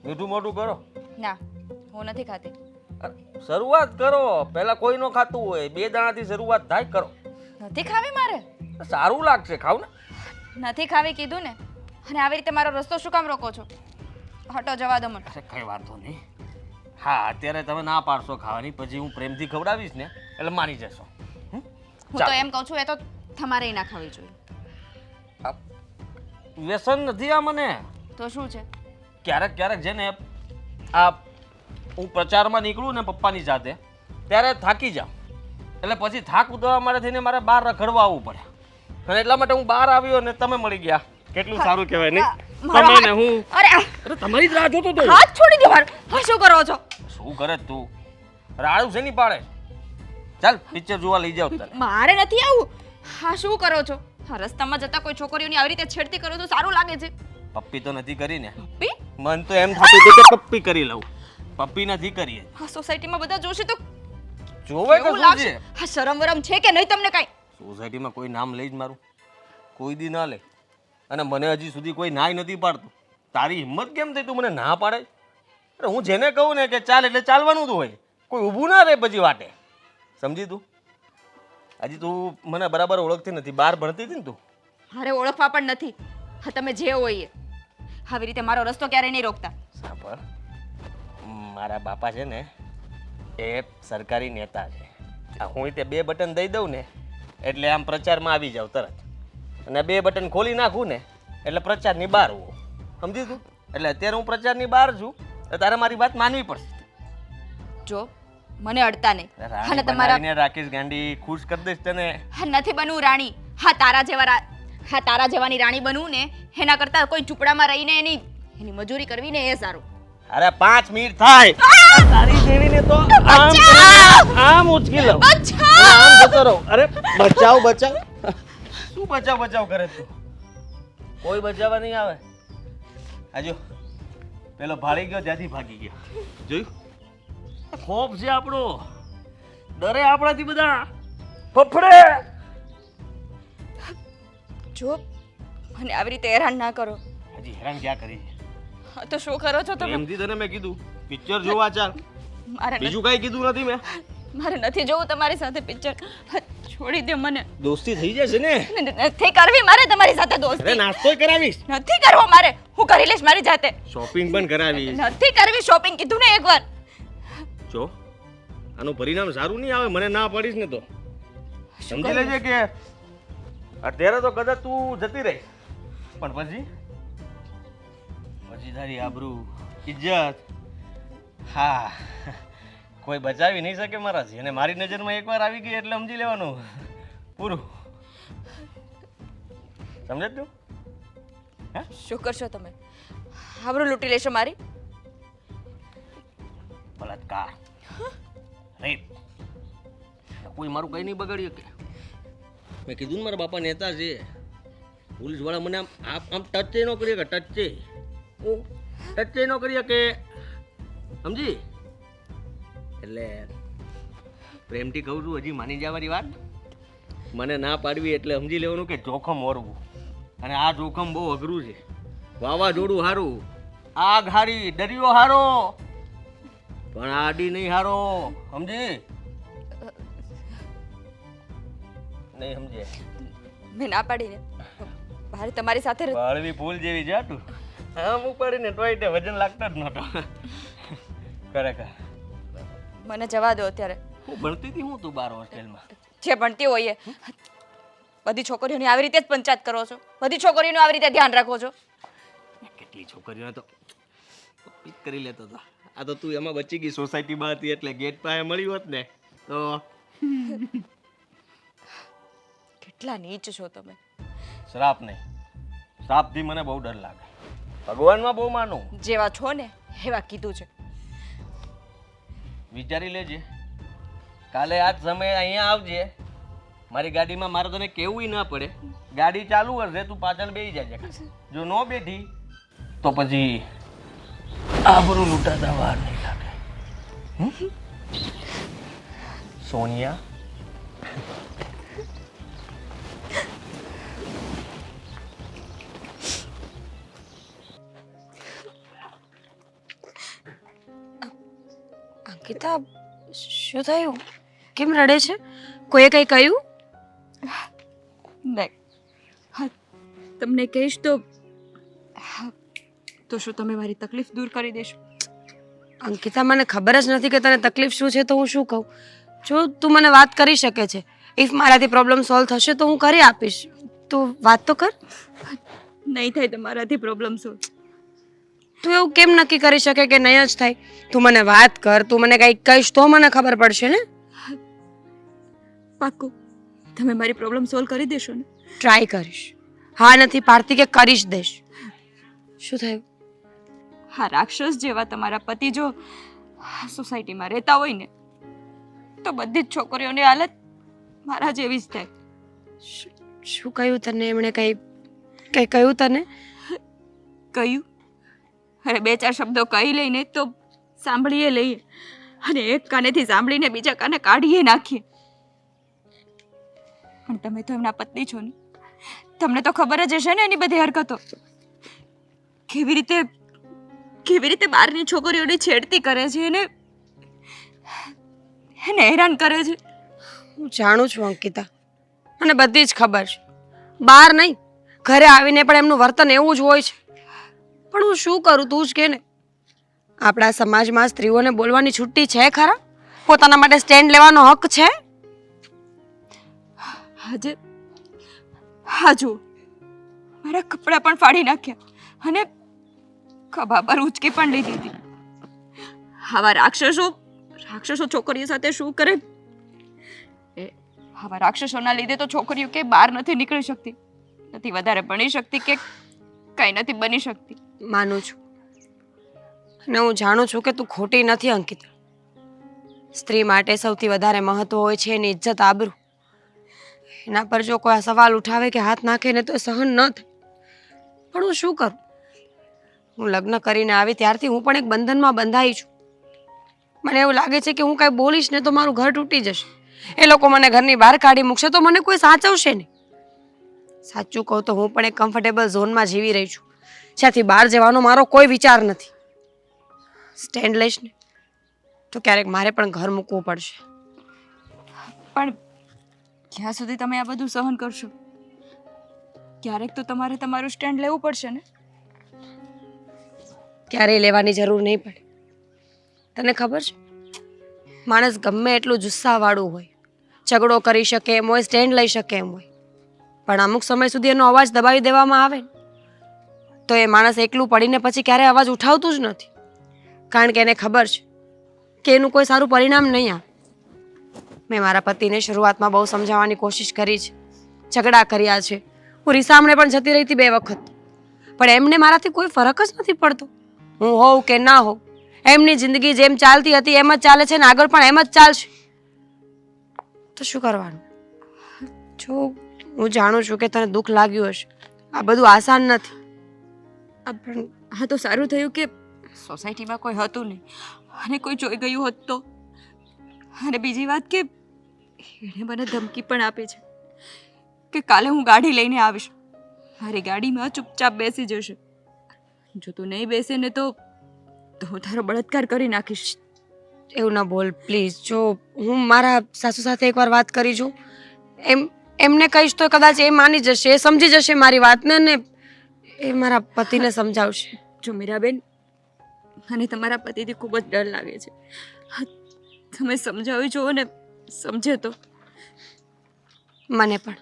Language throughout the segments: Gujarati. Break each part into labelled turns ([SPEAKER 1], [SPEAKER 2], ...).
[SPEAKER 1] મીઠું મોટું કરો.
[SPEAKER 2] ના હું નથી ખાતી.
[SPEAKER 1] શરૂઆત કરો. પહેલા કોઈ નો ખાતું હોય, 2 દાણાથી શરૂઆત થાય. કરો.
[SPEAKER 2] નથી ખાવી મારે.
[SPEAKER 1] સારું લાગશે, ખાવ ને.
[SPEAKER 2] નથી ખાવી કીધું ને. અને આવી રીતે મારો રસ્તો શું કામ રોકો છો? હટો, જવા દો મને.
[SPEAKER 1] અરે કઈ વાંધો નહીં. હા, અત્યારે તમે ના પાડશો ખાવાની, પછી હું પ્રેમથી ખવડાવીશ ને એટલે માની જશો.
[SPEAKER 2] હું તો એમ કહું છું, એ તો તમારે ના ખાવી જોઈએ.
[SPEAKER 1] વ્યસન નથી આ મને.
[SPEAKER 2] તો શું છે?
[SPEAKER 1] ક્યારેક ક્યારેક છે ને આ હું પ્રચારમાં નીકળું ને પપ્પાની સાથે, ત્યારે થાકી જાઉં. એટલે પછી થાક ઉતરવા માટે થઈને મારે બહાર રખડવા આવવું પડે. અને એટલા માટે હું બહાર આવ્યો ને તમે મળી ગયા. કેટલું સારું કહેવાય નહીં? તમે ને હું.
[SPEAKER 2] અરે
[SPEAKER 1] તમારી જ રાહ જોતો તો.
[SPEAKER 2] હાથ છોડી દો મારો. હા, શું કરો છો?
[SPEAKER 1] શું કરે તું? રાડું છે નહીં પાડે. ચાલ પિક્ચર જોવા લઈ જાવ તને.
[SPEAKER 2] મારે નથી આવું. હા, શું કરો છો? હા, રસ્તામાં જતા કોઈ છોકરીઓની આવી રીતે છેડતી કરો તો સારું લાગે છે.
[SPEAKER 1] પપ્પી તો નથી કરી ને?
[SPEAKER 2] પપ્પી?
[SPEAKER 1] મન તો એમ થતું હતું કે પપ્પી કરી લઉં. પપ્પી નથી કરી.
[SPEAKER 2] હા, સોસાયટીમાં બધા જોશે તો
[SPEAKER 1] જોવે કે શું છે?
[SPEAKER 2] હા, શરમ વરમ છે કે નહીં તમને કાઈ?
[SPEAKER 1] સોસાયટીમાં કોઈ નામ લઈ જ મારું? કોઈ દી ના લે. અને મને હજી સુધી કોઈ નાય નથી પાડતું. તારી હિંમત કેમ થઈ તું મને ના પાડે? અરે હું જેને કહું ને કે ચાલ એટલે ચાલવાનું જ હોય. કોઈ ઊભું ના રહે પછી વાટે. સમજી તું? હજી તું મને બરાબર ઓળખતી નથી. બહાર ભણતી હતી ને તું?
[SPEAKER 2] મારે ઓળખવા પણ નથી. હા, તમે જે હોય એ. આવી રીતે મારો રસ્તો ક્યારેય નહીં રોકતા.
[SPEAKER 1] સાંભળ, મારા બાપા છે ને એ સરકારી નેતા છે. હું તે 2 બટન દઈ દઉં ને એટલે આમ પ્રચારમાં આવી જાવ તરત. અને 2 બટન ખોલી નાખું ને એટલે પ્રચારની બહાર હોઉં. સમજી તું? એટલે અત્યારે હું પ્રચારની બહાર છું. તારે મારી વાત માનવી પડશે.
[SPEAKER 2] જો મને અડતા નહીં.
[SPEAKER 1] અને તમારા રાકેશ ગાંડી ખુશ કરી દઈશ તને.
[SPEAKER 2] હા, નથી બનવું રાણી. હા, તારા જેવાની રાણી બનવું ને એના કરતા કોઈ ઝૂંપડામાં રહીને એની મજૂરી કરવી ને એ સારું.
[SPEAKER 1] અરે 5 મિનિટ થાય. તારી જેવીને તો આમ ઉચકી લઉં. આમ જતો રહું. અરે બચાવ. શું બચાવ કરે તું? કોઈ બચાવવા નહીં આવે. આજો પેલો ભાળી ગયો ત્યાંથી ભાગી ગયો. જોયું? ખોફ છે આપણો. ડરે આપણાથી બધા. ફફડે.
[SPEAKER 2] જો મને આવી રીતે હેરાન ના કરો.
[SPEAKER 1] હજી હેરાન ક્યાં કરી?
[SPEAKER 2] હા, તો શું કરો છો તમે?
[SPEAKER 1] એમથી તને મેં કીધું પિક્ચર જોવા ચાલ. બીજું કઈ કીધું નથી મેં.
[SPEAKER 2] મારે નથી જોવું તમારી સાથે પિક્ચર. છોડી દે મને.
[SPEAKER 1] દોસ્તી થઈ જશે ને?
[SPEAKER 2] નથી કરવી મારે તમારી સાથે દોસ્તી.
[SPEAKER 1] અરે નાસ્તો કરાવીશ.
[SPEAKER 2] નથી કરવો મારે. હું કરી લઈશ મારી જાતે.
[SPEAKER 1] શોપિંગ પણ કરાવીશ.
[SPEAKER 2] નથી કરવી શોપિંગ, કીધું ને એકવાર.
[SPEAKER 1] જો આનું પરિણામ સારું નહીં આવે. મને ના પાડીશ ને તો સમજી લેજે કે અત્યારે તો કદાચ તું જતી રહી, પણ પછી તારી આબરૂ ઇજ્જત હા કોઈ બચાવી નહીં શકે મારાથી. અને મારી નજરમાં એકવાર આવી ગઈ એટલે સમજી લેવાનું પૂરું. સમજે તું?
[SPEAKER 2] શું કરશો તમે? આબરૂ લૂંટી લેશો મારી?
[SPEAKER 1] બલાત્કાર, રેપ, કોઈ મારું કઈ નહીં બગાડ્યું કે? મેં કીધું ને મારા બાપા નેતા છે. પોલીસ વાળા મને આમ ટચ ન કરી શકે. ટચ ન કરી શકે. સમજી? એટલે પ્રેમથી કહું છું, હજી માની જવાની વાત. મને ના પાડવી એટલે સમજી લેવાનું કે જોખમ ઓરવું. અને આ જોખમ બહુ અઘરું છે. વાવાઝોડું હારું, આગ હારી, દરિયો હારો, પણ આડી નહીં હારો. સમજી? નહીં સમજે?
[SPEAKER 2] મેં ના પાડીને મારે તમારી સાથે
[SPEAKER 1] હળવી ફૂલ જેવી છે તું. આમ ઉપાડીને ટોયટે વજન લાગતા જ નહોતો. ખરેખર
[SPEAKER 2] મને જવા દો અત્યારે.
[SPEAKER 1] હું ભણતી હતી હું તું 12 હોસ્ટેલમાં.
[SPEAKER 2] જે ભણતી હોય એ. બધી છોકરીઓની આવી રીતે જ પંચાયત કરો છો. બધી છોકરીઓનું આવી રીતે ધ્યાન રાખો છો.
[SPEAKER 1] કેટલી છોકરીઓને તો પીક કરી લેતો હતો. આ તો તું એમાં બચી ગઈ. સોસાયટીમાં હતી એટલે ગેટ પાસે મળી હોત ને તો.
[SPEAKER 2] કેટલા નીચ છો તમે.
[SPEAKER 1] શ્રાપ નહીં, શ્રાપથી મને બહુ ડર લાગે. ભગવાનમાં બહુ માનું.
[SPEAKER 2] જેવા છો ને એવા કીધું છે.
[SPEAKER 1] વિચારી લેજે. કાલે આ જ સમયે અહીંયા આવજે. મારી ગાડીમાં મારે તને કેવું ના પડે. ગાડી ચાલુ હશે, તું પાછળ બેસી જજે. જો ન બેઠી તો પછી આબરૂ લૂંટાતા વાર નહીં લાગે. સોનિયા,
[SPEAKER 3] અંકિતા, શું થયું? કેમ રડે છે? કોઈએ કંઈ કહ્યું?
[SPEAKER 2] નહીં, હા, તમને કહીશ તો તો શું તમે મારી તકલીફ દૂર કરી દેશો?
[SPEAKER 3] અંકિતા, મને ખબર જ નથી કે તને તકલીફ શું છે, તો હું શું કહું? જો તું મને વાત કરી શકે છે, ઇફ મારાથી પ્રોબ્લેમ સોલ્વ થશે તો હું કરી આપીશ. તું વાત તો કર.
[SPEAKER 2] નહીં થાય તમારાથી પ્રોબ્લેમ સોલ્વ.
[SPEAKER 3] તું એવું કેમ નક્કી કરી શકે કે નહીં જ થાય? તું મને વાત કર, તું મને કંઈક કહીશ તો મને ખબર પડશે ને.
[SPEAKER 2] પાક્કું તમે મારી પ્રોબ્લેમ સોલ્વ કરી દેશો ને?
[SPEAKER 3] ટ્રાય કરીશ. હા નથી પાડતી કે કરીશ દઈશ. શું થયું?
[SPEAKER 2] હા, રાક્ષસ જેવા તમારા પતિ જો સોસાયટીમાં રહેતા હોય ને તો બધી જ છોકરીઓની હાલત મારા જેવી જ થાય.
[SPEAKER 3] શું કહ્યું તને એમણે? કંઈ કંઈ કહ્યું તને?
[SPEAKER 2] કહ્યું? અરે બે ચાર શબ્દો કહી લઈને તો સાંભળીએ લઈએ અને એક કાનેથી સાંભળીને બીજા કાને કાઢીએ નાખીએ. પણ તમે તો એમના પત્ની છો ને, તમને તો ખબર જ હશે ને એની બધી હરકતો. કેવી રીતે બહારની છોકરીઓની છેડતી કરે છે એને હેરાન કરે છે.
[SPEAKER 3] હું જાણું છું અંકિતા, મને બધી જ ખબર છે. બહાર નહીં, ઘરે આવીને પણ એમનું વર્તન એવું જ હોય છે. પણ હું શું કરું, તું જ કે ને. આપણા સમાજમાં સ્ત્રીઓને બોલવાની છુટ્ટી છે ખરા? પોતાના માટે સ્ટેન્ડ લેવાનો હક છે?
[SPEAKER 2] આજે હા જુઓ, મારા કપડાં પણ ફાડી નાખ્યા અને ખભા પર ઉચકી પણ લીધી હતી. આવા રાક્ષસો છોકરીઓ સાથે શું કરે? આવા રાક્ષસોના લીધે તો છોકરીઓ કે બહાર નથી નીકળી શકતી, નથી વધારે ભણી શકતી કે કઈ નથી બની શકતી.
[SPEAKER 3] માનું છું અને હું જાણું છું કે તું ખોટી નથી અંકિતા. સ્ત્રી માટે સૌથી વધારે મહત્વ હોય છે એની ઇજ્જત, આબરૂ. એના પર જો કોઈ સવાલ ઉઠાવે કે હાથ નાખે ને તો એ સહન ન થાય. પણ હું શું કરું? હું લગ્ન કરીને આવી ત્યારથી હું પણ એક બંધનમાં બંધાઈ છું. મને એવું લાગે છે કે હું કાંઈ બોલીશ ને તો મારું ઘર તૂટી જશે. એ લોકો મને ઘરની બહાર કાઢી મૂકશે તો મને કોઈ સાચવશે નહીં. સાચું કહું તો હું પણ એક કમ્ફર્ટેબલ ઝોનમાં જીવી રહી છું, જ્યાંથી બહાર જવાનો મારો કોઈ વિચાર નથી. સ્ટેન્ડ લઈશ ને તો ક્યારેક મારે પણ ઘર મૂકવું પડશે.
[SPEAKER 2] પણ ક્યાં સુધી તમે આ બધું સહન કરશો? ક્યારેક તો તમારે તમારું સ્ટેન્ડ લેવું પડશે ને?
[SPEAKER 3] ક્યારેય લેવાની જરૂર નહીં પડે. તને ખબર છે, માણસ ગમે એટલું જુસ્સાવાળું હોય, ઝઘડો કરી શકે એમ હોય, સ્ટેન્ડ લઈ શકે એમ હોય, પણ અમુક સમય સુધી એનો અવાજ દબાવી દેવામાં આવે ને તો એ માણસ એકલું પડીને પછી ક્યારેય અવાજ ઉઠાવતું જ નથી. કારણ કે એને ખબર છે કે એનું કોઈ સારું પરિણામ નહીં આવે. મેં મારા પતિને શરૂઆતમાં બહુ સમજાવવાની કોશિશ કરી છે, ઝઘડા કર્યા છે. હું રીસામણે પણ જતી રહી હતી 2 વખત, પણ એમને મારાથી કોઈ ફરક જ નથી પડતો. હું હોઉં કે ના હોઉં, એમની જિંદગી જેમ ચાલતી હતી એમ જ ચાલે છે ને આગળ પણ એમ જ ચાલશે. તો શું કરવાનું? જો હું જાણું છું કે તને દુઃખ લાગ્યું હશે, આ બધું આસાન નથી.
[SPEAKER 2] પણ હા તો સારું થયું કે સોસાયટીમાં કોઈ હતું નહીં અને કોઈ જોઈ ગયું હોત તો. અને બીજી વાત કે એણે મને ધમકી પણ આપી છે કે કાલે હું ગાડી લઈને આવીશ, મારી ગાડીમાં ચૂપચાપ બેસી જશે. જો તું નહીં બેસે ને તો હું તારો બળાત્કાર કરી નાખીશ.
[SPEAKER 3] એવું ના બોલ પ્લીઝ. જો હું મારા સાસુ સાથે એકવાર વાત કરી જોઉં, એમને કહીશ તો કદાચ એ માની જશે, એ સમજી જશે મારી વાતને ને એ મારા પતિને સમજાવશે.
[SPEAKER 2] જો મીરાબેન, મને તમારા પતિથી ખૂબ જ ડર લાગે છે. તમે સમજાવી જુઓ ને, સમજે તો.
[SPEAKER 3] મને પણ.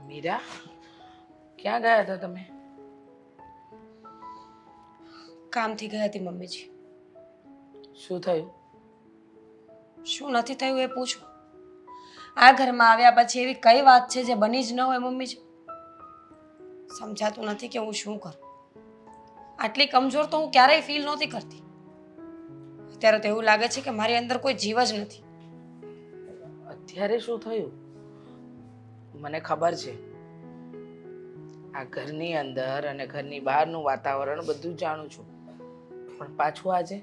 [SPEAKER 4] મીરા, ક્યાં ગયા હતા તમે?
[SPEAKER 3] કામથી ગઈ હતી મમ્મીજી.
[SPEAKER 4] શું થયું?
[SPEAKER 3] શું નથી થયું એ પૂછો. આ ઘરમાં આવ્યા પછી એવી કઈ વાત છે જે બની જ ન હોય મમ્મીજી? સમજાતું નથી કે હું શું કરું. આટલી કમજોર તો હું ક્યારેય ફીલ નહોતી કરતી. અત્યારે તો એવું લાગે છે કે મારી અંદર કોઈ જીવ જ નથી.
[SPEAKER 4] અત્યારે શું થયું? મને ખબર છે, આ ઘરની અંદર અને ઘરની બહારનું વાતાવરણ બધું જાણું છું, પણ પાછું આજે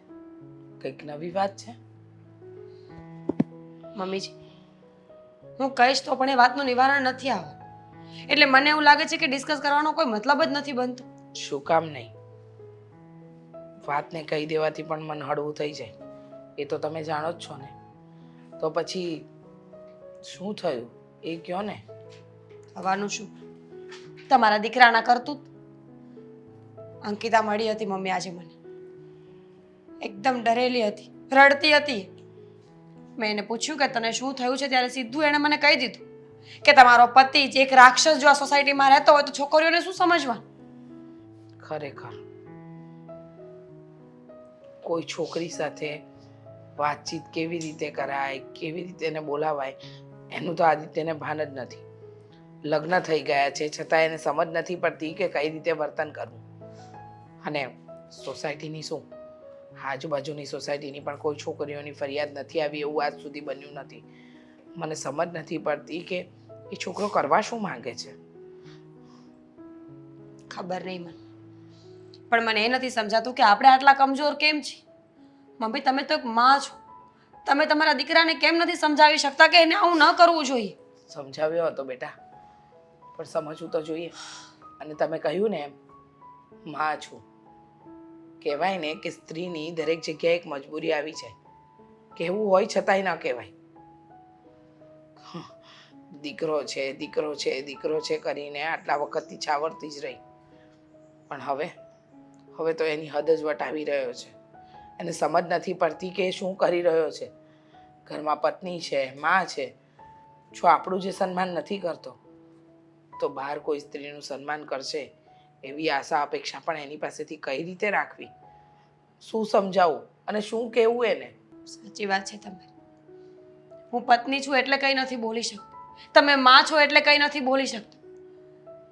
[SPEAKER 4] કંઈક નવી વાત છે.
[SPEAKER 3] મમ્મીજી, હું કહીશ તો પણ એ વાતનું નિવારણ નથી આવવાનું. એટલે મને એવું લાગે છે કે ડિસ્કસ કરવાનો કોઈ મતલબ જ નથી બનતો.
[SPEAKER 4] શું કામ નહીં? વાતને કહી દેવાથી પણ મન હળવું થઈ જાય, એ તો તમે જાણો જ છો ને. તો પછી શું થયું એ કહો ને.
[SPEAKER 3] થવાનું શું? તમારા દીકરાના કરતું અંકિતા મળી હતી મમ્મી આજે મને. એકદમ ડરેલી હતી, રડતી હતી. મેં એને પૂછ્યું કે તને શું થયું છે, ત્યારે સીધું એણે મને કહી દીધું કે તમારો પતિ જે એક રાક્ષસ જો આ સોસાયટીમાં રહેતો હોય તો છોકરીઓને શું સમજવાનું.
[SPEAKER 4] ખરેખર કોઈ છોકરી સાથે વાતચીત કેવી રીતે કરાય, કેવી રીતે એને બોલાવાય, એનું તો આદિત્યને ભાન જ નથી. લગ્ન થઈ ગયા છે છતાં એને સમજ નથી પડતી કે કઈ રીતે વર્તન કરવું. અને સોસાયટીની શું, આજુબાજુની સોસાયટીની પણ કોઈ છોકરીઓની ફરિયાદ નથી આવી એવું આજ સુધી બન્યું નથી. મને સમજ નથી પડતી કે એ છોકરો કરવા શું માંગે છે.
[SPEAKER 3] ખબર નહીં મને, પણ મને એ નથી સમજાતું કે આપણે આટલા કમજોર કેમ છીએ. મમ્મી, તમે તો એક માં છો, તમે તમારા દીકરાને કેમ નથી સમજાવી શકતા કે એને આવું ન કરવું જોઈએ?
[SPEAKER 4] સમજાવ્યો હતો બેટા, પણ સમજવું તો જોઈએ. અને તમે કહ્યું ને એમ, માં છું. કહેવાય ને કે સ્ત્રીની દરેક જગ્યાએ એક મજબૂરી આવી જાય, કહેવું હોય છતાંય ન કહેવાય. દીકરો છે દીકરો છે દીકરો છે કરીને આટલા વખતથી છાવરતી જ રહી, પણ હવે તો એની હદ જ વટાવી રહ્યો છે. એને સમજ નથી પડતી કે એ શું કરી રહ્યો છે. ઘરમાં પત્ની છે, માં છે. જો આપણું જે સન્માન નથી કરતો તો બહાર કોઈ સ્ત્રીનું સન્માન કરશે એવી આશા અપેક્ષા પણ એની પાસેથી કઈ રીતે રાખવી? શું સમજાવું અને શું કહેવું એને?
[SPEAKER 3] સાચી વાત છે તમારી. હું પત્ની છું એટલે કંઈ નથી બોલી શકતી, તમે માં છો એટલે કંઈ નથી બોલી શકતી.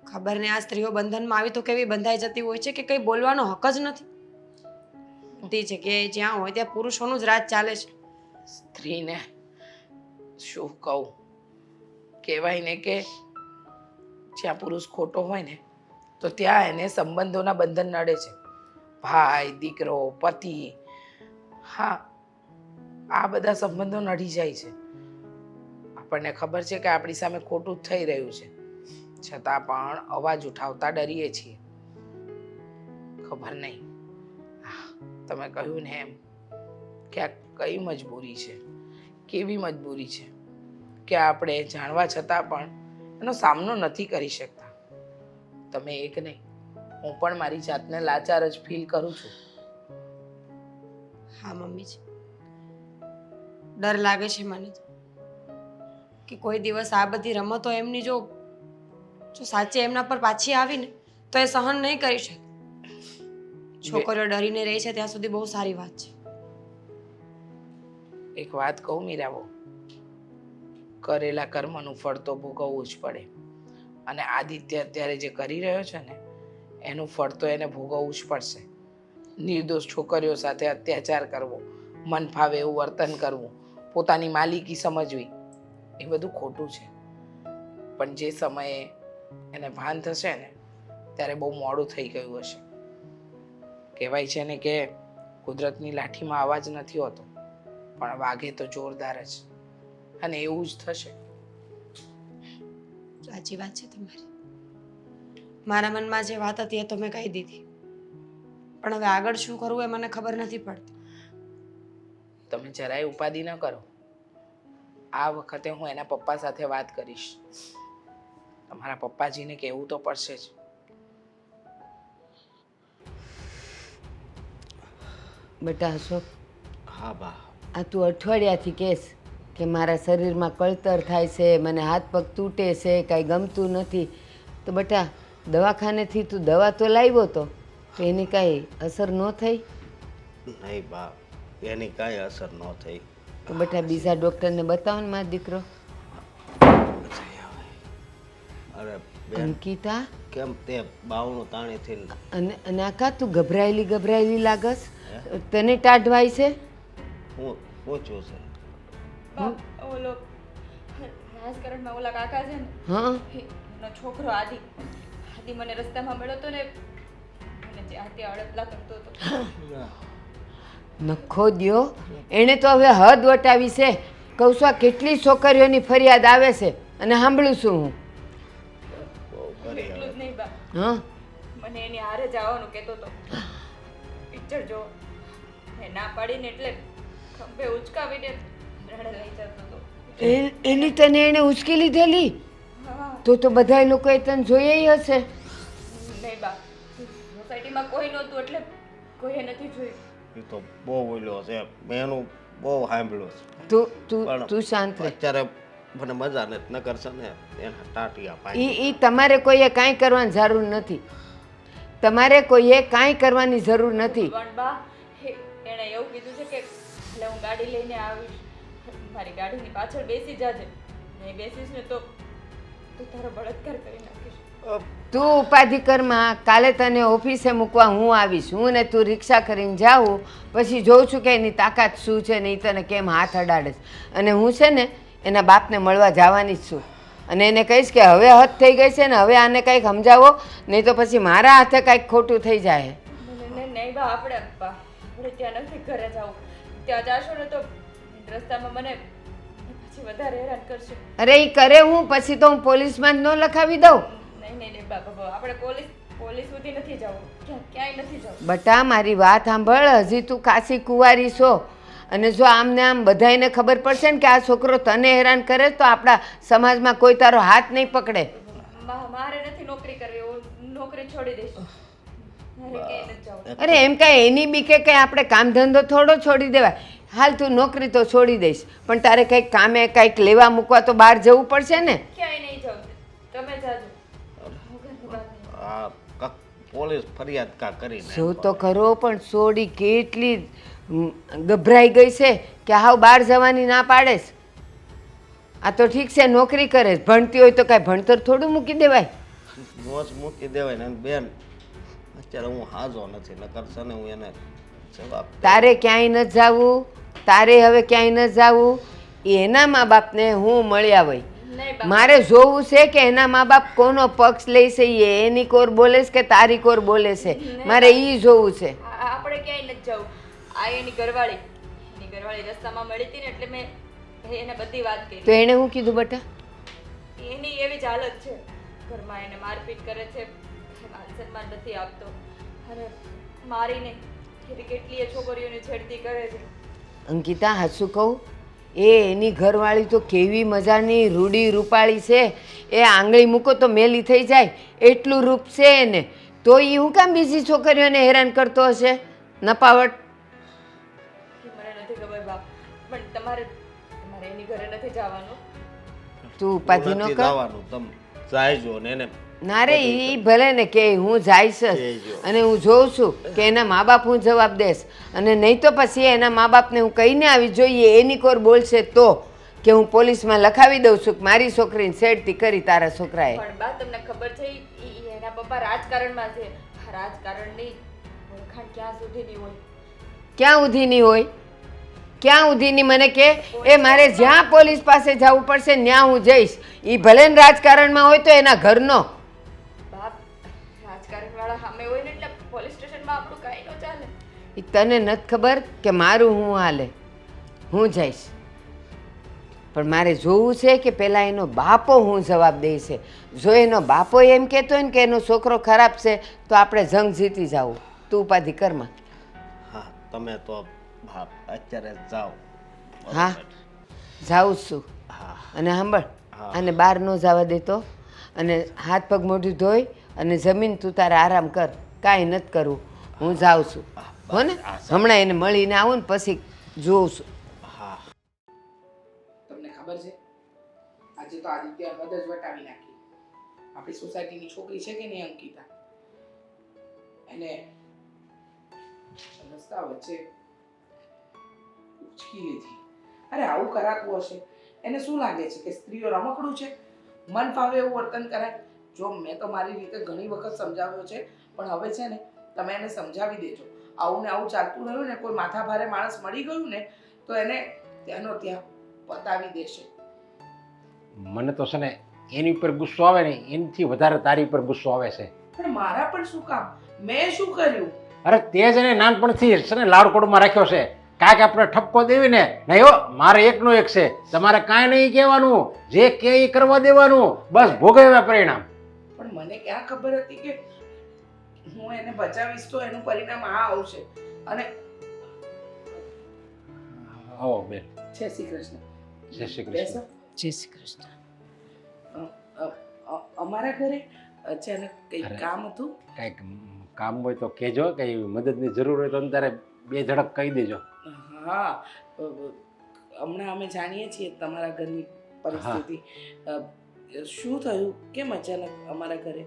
[SPEAKER 3] ખબર ને આ સ્ત્રીઓ બંધનમાં આવી તો કેવી બંધાઈ જતી હોય છે કે કંઈ બોલવાનો હક જ નથી. બધી જગ્યાએ જ્યાં હોય ત્યાં પુરુષોનું જ રાજ ચાલે છે.
[SPEAKER 4] સ્ત્રીને શું કહું, કહેવાય ને કે જ્યાં પુરુષ ખોટો હોય ને તો ત્યાં એને સંબંધોના બંધન નડે છે. ભાઈ, દીકરો, પતિ, હા, આ બધા સંબંધો નડી જાય છે. આપણને ખબર છે કે આપણી સામે ખોટું જ થઈ રહ્યું છે, છતાં પણ અવાજ ઉઠાવતા ડરીએ છીએ. ખબર નહીં, તમે કહ્યું ને એમ કે આ કઈ મજબૂરી છે, કેવી મજબૂરી છે કે આપણે જાણવા છતાં પણ એનો સામનો નથી કરી શકતા. તમે એક નહીં, હું પણ મારી જાતને લાચાર જ ફીલ કરું છું.
[SPEAKER 3] હા મમ્મીજી, ડર લાગે છે મને તો કે કોઈ દિવસ આ બધી રમતો એમની જો સાચે એમના પર પાછી આવીને તો એ સહન નહીં કરી શકે. છોકરીઓ ડરીને રહે છે ત્યાં સુધી બહુ સારી વાત છે.
[SPEAKER 4] એક વાત કહું મીરાબો, કરેલા કર્મનું ફળ તો ભોગવવું જ પડે. અને આદિત્ય અત્યારે જે કરી રહ્યો છે ને એનું ફળ તો એને ભોગવવું જ પડશે. નિર્દોષ છોકરીઓ સાથે અત્યાચાર કરવો, મન ફાવે એવું વર્તન કરવું, પોતાની માલિકી સમજવી, એ બધું ખોટું છે. પણ જે સમયે એને ભાન થશે ને ત્યારે બહુ મોડું થઈ ગયું હશે. કહેવાય છે ને કે કુદરતની લાઠીમાં અવાજ નથી હોતો, પણ વાગે તો જોરદાર જ. અને એવું જ થશે.
[SPEAKER 3] સાચી વાત છે તમારી. મારા મનમાં જે વાત હતી એ તો મેં કહી દીધી, પણ હવે આગળ શું કરવું એ મને ખબર નથી પડતી.
[SPEAKER 4] તમે જરાય ઉપાધિ ન કરો. આ વખતે હું એના પપ્પા સાથે વાત કરીશ. તમારા પપ્પાજીને કહેવું તો પડશે જ.
[SPEAKER 5] બેટા અશોક,
[SPEAKER 1] હા બા.
[SPEAKER 5] આ તું અઠવાડિયાથી કહેશ કે મારા શરીરમાં કળતર થાય છે, મને હાથ પગ તૂટે છે, કાંઈ ગમતું નથી. તો બેટા દવાખાનેથી તું દવા તો લાવ્યો તો એની કાંઈ અસર ન થઈ?
[SPEAKER 1] નહીં બા, એની કાંઈ અસર ન થઈ.
[SPEAKER 5] તો બેટા બીજા ડૉક્ટરને બતાવો ને મારો દીકરો.
[SPEAKER 1] અરે બેન,
[SPEAKER 5] અંકિતા,
[SPEAKER 1] કેમ તે બાવણું તાણીથી
[SPEAKER 5] અને આકા તું ગભરાયેલી લાગસ? તને ટાઢવાય છે?
[SPEAKER 1] હું પૂછ્યું છે.
[SPEAKER 2] ઓલો રાજકારણમાં ઓલા કાકા છે ને,
[SPEAKER 5] હા,
[SPEAKER 2] એનો છોકરો આદિ મને રસ્તામાં મળ્યો હતો ને, મને જે હાથે અડપલા કરતો હતો.
[SPEAKER 5] નખો દ્યો, એણે તો હવે હદ વટાવી છે. કહું છું, આ કેટલી છોકરીઓની ફરિયાદ આવે છે અને સાંભળું છું હું.
[SPEAKER 2] એટલું જ નહીં બા,
[SPEAKER 5] હા,
[SPEAKER 2] મને એની હારે જવાનું કહેતો હતો પિક્ચર જો. મેં ના પાડીને એટલે ખંભે ઉચકાવીને રડે લઈ જતો હતો.
[SPEAKER 5] એની તને એને ઉચકી લીધેલી?
[SPEAKER 2] હા,
[SPEAKER 5] તો બધા લોકોએ તને જોઈએ હશે.
[SPEAKER 2] નહીં બા, સોસાયટીમાં કોઈ નહોતું એટલે કોઈએ નથી જોયું.
[SPEAKER 1] એ તો બહુ બોલ્યો છે, મેં એનું બહુ સાંભળ્યું છે.
[SPEAKER 5] તું તું
[SPEAKER 1] પણ
[SPEAKER 5] તું શાંત રહે.
[SPEAKER 1] અત્યારે મને મજા નથી, ન કરશે ને એના ટાટિયા પાડી.
[SPEAKER 5] ઈ તમારે કોઈએ કાંઈ કરવાની જરૂર નથી. તમારે કોઈએ કાંઈ કરવાની જરૂર નથી.
[SPEAKER 2] પણ બા, એણે એવું કીધું છે કે એટલે હું ગાડી લઈને આવીશ, મારી ગાડીની પાછળ બેસી જાજે. નહીં બેસીશ ને તો તું તારો બળાત્કાર કરી નાખીશ.
[SPEAKER 5] તું ઉપાધિકરમાં કાલે તને ઓફિસે મૂકવા હું આવીશ. હું ને તું રિક્ષા કરીને જાઉં, પછી જોઉં છું કે એની તાકાત શું છે ને એ તને કેમ હાથ અડાડે છે. અને હું છે ને એના બાપને મળવા જવાની જ છું. અને એને કહીશ કે હવે હદ થઈ ગઈ છે ને હવે આને કંઈક સમજાવો, નહીં તો પછી મારા હાથે કાંઈક ખોટું થઈ જાય.
[SPEAKER 2] નહીં બા, આપણે ત્યાં નથી ઘરે જવું. ત્યાં જાશો ને તો રસ્તામાં મને પછી વધારે હેરાન કરશે.
[SPEAKER 5] અરે એ કરે હું પછી તો હું પોલીસમાં જ ન લખાવી દઉં.
[SPEAKER 2] નહીં બાબા, આપણે પોલીસ સુધી નથી જવું, ક્યાંય નથી જવું.
[SPEAKER 5] બટા મારી વાત સાંભળ, હજી તું કાશી કુંવારી છો. અને જો આમને આમ બધાને ખબર પડશે ને કે આ છોકરો તને હેરાન કરે તો આપણા સમાજમાં કોઈ તારો હાથ નહીં પકડે.
[SPEAKER 2] મારે નથી નોકરી કરવી, હું નોકરી છોડી દઈશ. મારે ક્યાંય નથી જવું.
[SPEAKER 5] અરે એમ કાંઈ એની બીકે કંઈ આપણે કામ ધંધો થોડો છોડી દેવાય. હાલ તું નોકરી તો છોડી દઈશ, પણ તારે કંઈક કામે કંઈક લેવા મૂકવા તો બહાર જવું પડશે ને.
[SPEAKER 2] ક્યાંય નહીં જવું, તમે જાજો. હું ઘરની બહાર નહીં.
[SPEAKER 1] આ પોલીસ ફરિયાદ કા કરી
[SPEAKER 5] જો તો ખરો, પણ સોડી કેટલી ગભરાઈ ગઈ છે કે હાવ બહાર જવાની ના પાડેશ. આ તો ઠીક છે નોકરી કરે છે, ભણતી હોય તો કાંઈ ભણતર થોડું મૂકી દેવાય.
[SPEAKER 1] મોજ મૂકી દેવાય ને. અને બેન અત્યારે હું હાજો નથી, ન કરશે ને હું એને જવાબ.
[SPEAKER 5] તારે ક્યાંય ન જાવું, તારે હવે ક્યાંય ન જાવું. એના મા બાપને હું મળ્યા હોય.
[SPEAKER 2] નહીં બા,
[SPEAKER 5] મારે જોવું છે કે એના મા બાપ કોનો પક્ષ લે છે, એ એની કોર બોલે છે કે તારી કોર બોલે છે. મારે એ જોવું છે.
[SPEAKER 2] આપણે ક્યાંય નથી જવું. આ એની ઘરવાળી રસ્તામાં મળી હતી ને એટલે મેં એને બધી વાત કરી.
[SPEAKER 5] તો એણે શું કીધું બટા?
[SPEAKER 2] એની એવી જ હાલત છે, ઘરમાં એને મારપીટ કરે છે, માન સન્માન નથી આપતો અને મારીને કેટલીય છોકરીઓની છેડતી કરે છે.
[SPEAKER 5] અંકિતા હાચું કહું, એની ઘરવાળી તો કેવી મજાની રૂડી રૂપાળી છે. એ આંગળી મૂકો તો મેલી થઈ જાય એટલું રૂપ છે એને. તો એ હું કામ બીજી છોકરીઓને હેરાન કરતો હશે નપાવટ?
[SPEAKER 2] મને નથી ખબર બાપ, પણ તમારે એની ઘરે નથી જવાનું.
[SPEAKER 5] તું ઉપાધિ ન કર.
[SPEAKER 1] જવાનું તમે જાયજો ને એને.
[SPEAKER 5] ના રે એ ભલે ને કે હું જઈશ જ. અને હું જોઉં છું કે એના મા બાપ હું જવાબ દઈશ. અને નહીં તો પછી એના મા બાપને હું કહીને આવી જોઈએ એની કોર બોલશે તો કે હું પોલીસમાં લખાવી દઉં છું કે મારી છોકરીને છેડતી કરી તારા છોકરાએ.
[SPEAKER 2] પણ બા, તમને ખબર છે એના પપ્પા રાજકારણમાં છે. રાજકારણની ઓળખાણ ક્યાં સુધીની હોય?
[SPEAKER 5] ક્યાં સુધીની હોય? ક્યાં સુધીની મને કે? એ મારે જ્યાં પોલીસ પાસે જવું પડશે ત્યાં હું જઈશ. એ ભલે ને રાજકારણમાં હોય તો એના ઘરનો.
[SPEAKER 2] બાપ, રાજકારણવાળા સામે હોય ને એટલે પોલીસ સ્ટેશનમાં આપણું કાંઈ ન ચાલે.
[SPEAKER 5] એ તને નથી ખબર કે મારું હું હાલે? હું જઈશ, પણ મારે જોવું છે કે પહેલાં એનો બાપો હું જવાબ દે છે. જો એનો બાપો એમ કહેતો હોય ને કે એનો છોકરો ખરાબ છે તો આપણે જંગ જીતી જાવું. તું ઉપાધિ કરમાં.
[SPEAKER 1] હા તમે તો હા અત્યારે જાઓ.
[SPEAKER 5] હા જાઉં જ છું.
[SPEAKER 1] હા
[SPEAKER 5] અને સાંભળ,
[SPEAKER 1] હા.
[SPEAKER 5] અને બહાર ન જવા દેતો. અને હાથ પગ મોઢું ધોઈ અને જમીન તું તારે આરામ કર. કાંઈ નથી કરવું, હું જાઉં છું. હો ને? હમણાં એને મળીને આવું ને પછી જોઉં છું.
[SPEAKER 1] હા.
[SPEAKER 4] તમને ખબર છે આજે તો આદિત્ય હદ જ વટાવી નાખી. આપણી સોસાયટીની છોકરી છે કે નહીં અંકિતા, એને રસ્તા વચ્ચે ઉચકી લીધી. અરે આવું કરાતું હશે? એને શું લાગે છે કે સ્ત્રીઓ રમકડું છે? મન ફાવે એવું વર્તન કરાય? જો મેં તો મારી રીતે ઘણી વખત સમજાવ્યો છે, પણ હવે છે ને તમે એને સમજાવી દેજો. આવું ને આવું ચાલતું રહ્યું ને, કોઈ માથા ભારે માણસ મળી ગયું ને તો એને ત્યાંનો ત્યાં પતાવી દેશે.
[SPEAKER 6] મને તો છે ને એની ઉપર ગુસ્સો આવે ને એનાથી વધારે તારી ઉપર ગુસ્સો આવે છે.
[SPEAKER 4] પણ મારા પણ શું કામ? મેં શું કર્યું?
[SPEAKER 6] અરે તે જ એને નાનપણથી છે ને લાડકોડમાં રાખ્યો છે કાંઈક આપણે ઠપકો દેવી ને નહીં હો, મારે એકનો એક છે, તમારે કાંઈ નહીં કહેવાનું, જે કે એ કરવા દેવાનું, બસ ભોગવ્યા પરિણામ.
[SPEAKER 4] પણ મને ક્યાં ખબર હતી કે હું એને બચાવીશ તો એનું પરિણામ આ આવશે. અને
[SPEAKER 6] આવો બેન.
[SPEAKER 4] જય શ્રી કૃષ્ણ.
[SPEAKER 6] જય શ્રી
[SPEAKER 4] બેસો.
[SPEAKER 6] કૃષ્ણ.
[SPEAKER 5] જય શ્રી કૃષ્ણ.
[SPEAKER 4] અમારા ઘરે અચાનક કંઈક
[SPEAKER 6] અરે.
[SPEAKER 4] કામ હતું.
[SPEAKER 6] કાંઈક કામ હોય તો કહેજો, કંઈ મદદની જરૂર હોય તો તારે બે ઝડપ કહી દેજો.
[SPEAKER 4] હા, હમણાં અમે જાણીએ છીએ તમારા ઘરની પરિસ્થિતિ. શું થયું? કેમ અચાનક અમારા ઘરે?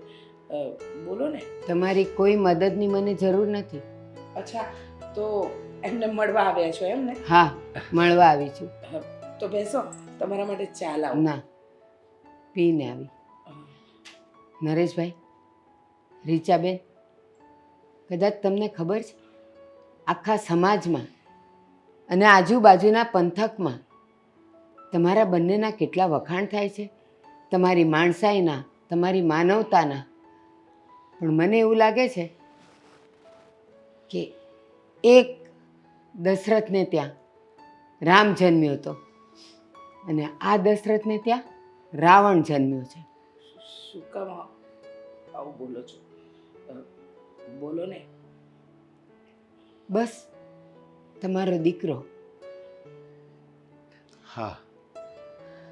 [SPEAKER 4] બોલો ને.
[SPEAKER 5] તમારી કોઈ મદદની મને જરૂર નથી.
[SPEAKER 4] અચ્છા, તો એમને મળવા આવ્યા છો એમ ને?
[SPEAKER 5] હા, મળવા આવી છું.
[SPEAKER 4] તો બેસો, તમારા માટે ચા લાવો.
[SPEAKER 5] ના, પીને આવી. નરેશભાઈ, રીચાબેન, કદાચ તમને ખબર છે, આખા સમાજમાં અને આજુબાજુના પંથકમાં તમારા બંનેના કેટલા વખાણ થાય છે, તમારી માણસાઈના, તમારી માનવતાના. પણ મને એવું લાગે છે કે એક દશરથને ત્યાં રામ જન્મ્યો હતો અને આ દશરથને ત્યાં રાવણ જન્મ્યો છે.
[SPEAKER 4] શું કામ આવું બોલો છો? બોલો ને.
[SPEAKER 5] બસ તમારો દીકરો.
[SPEAKER 6] હા,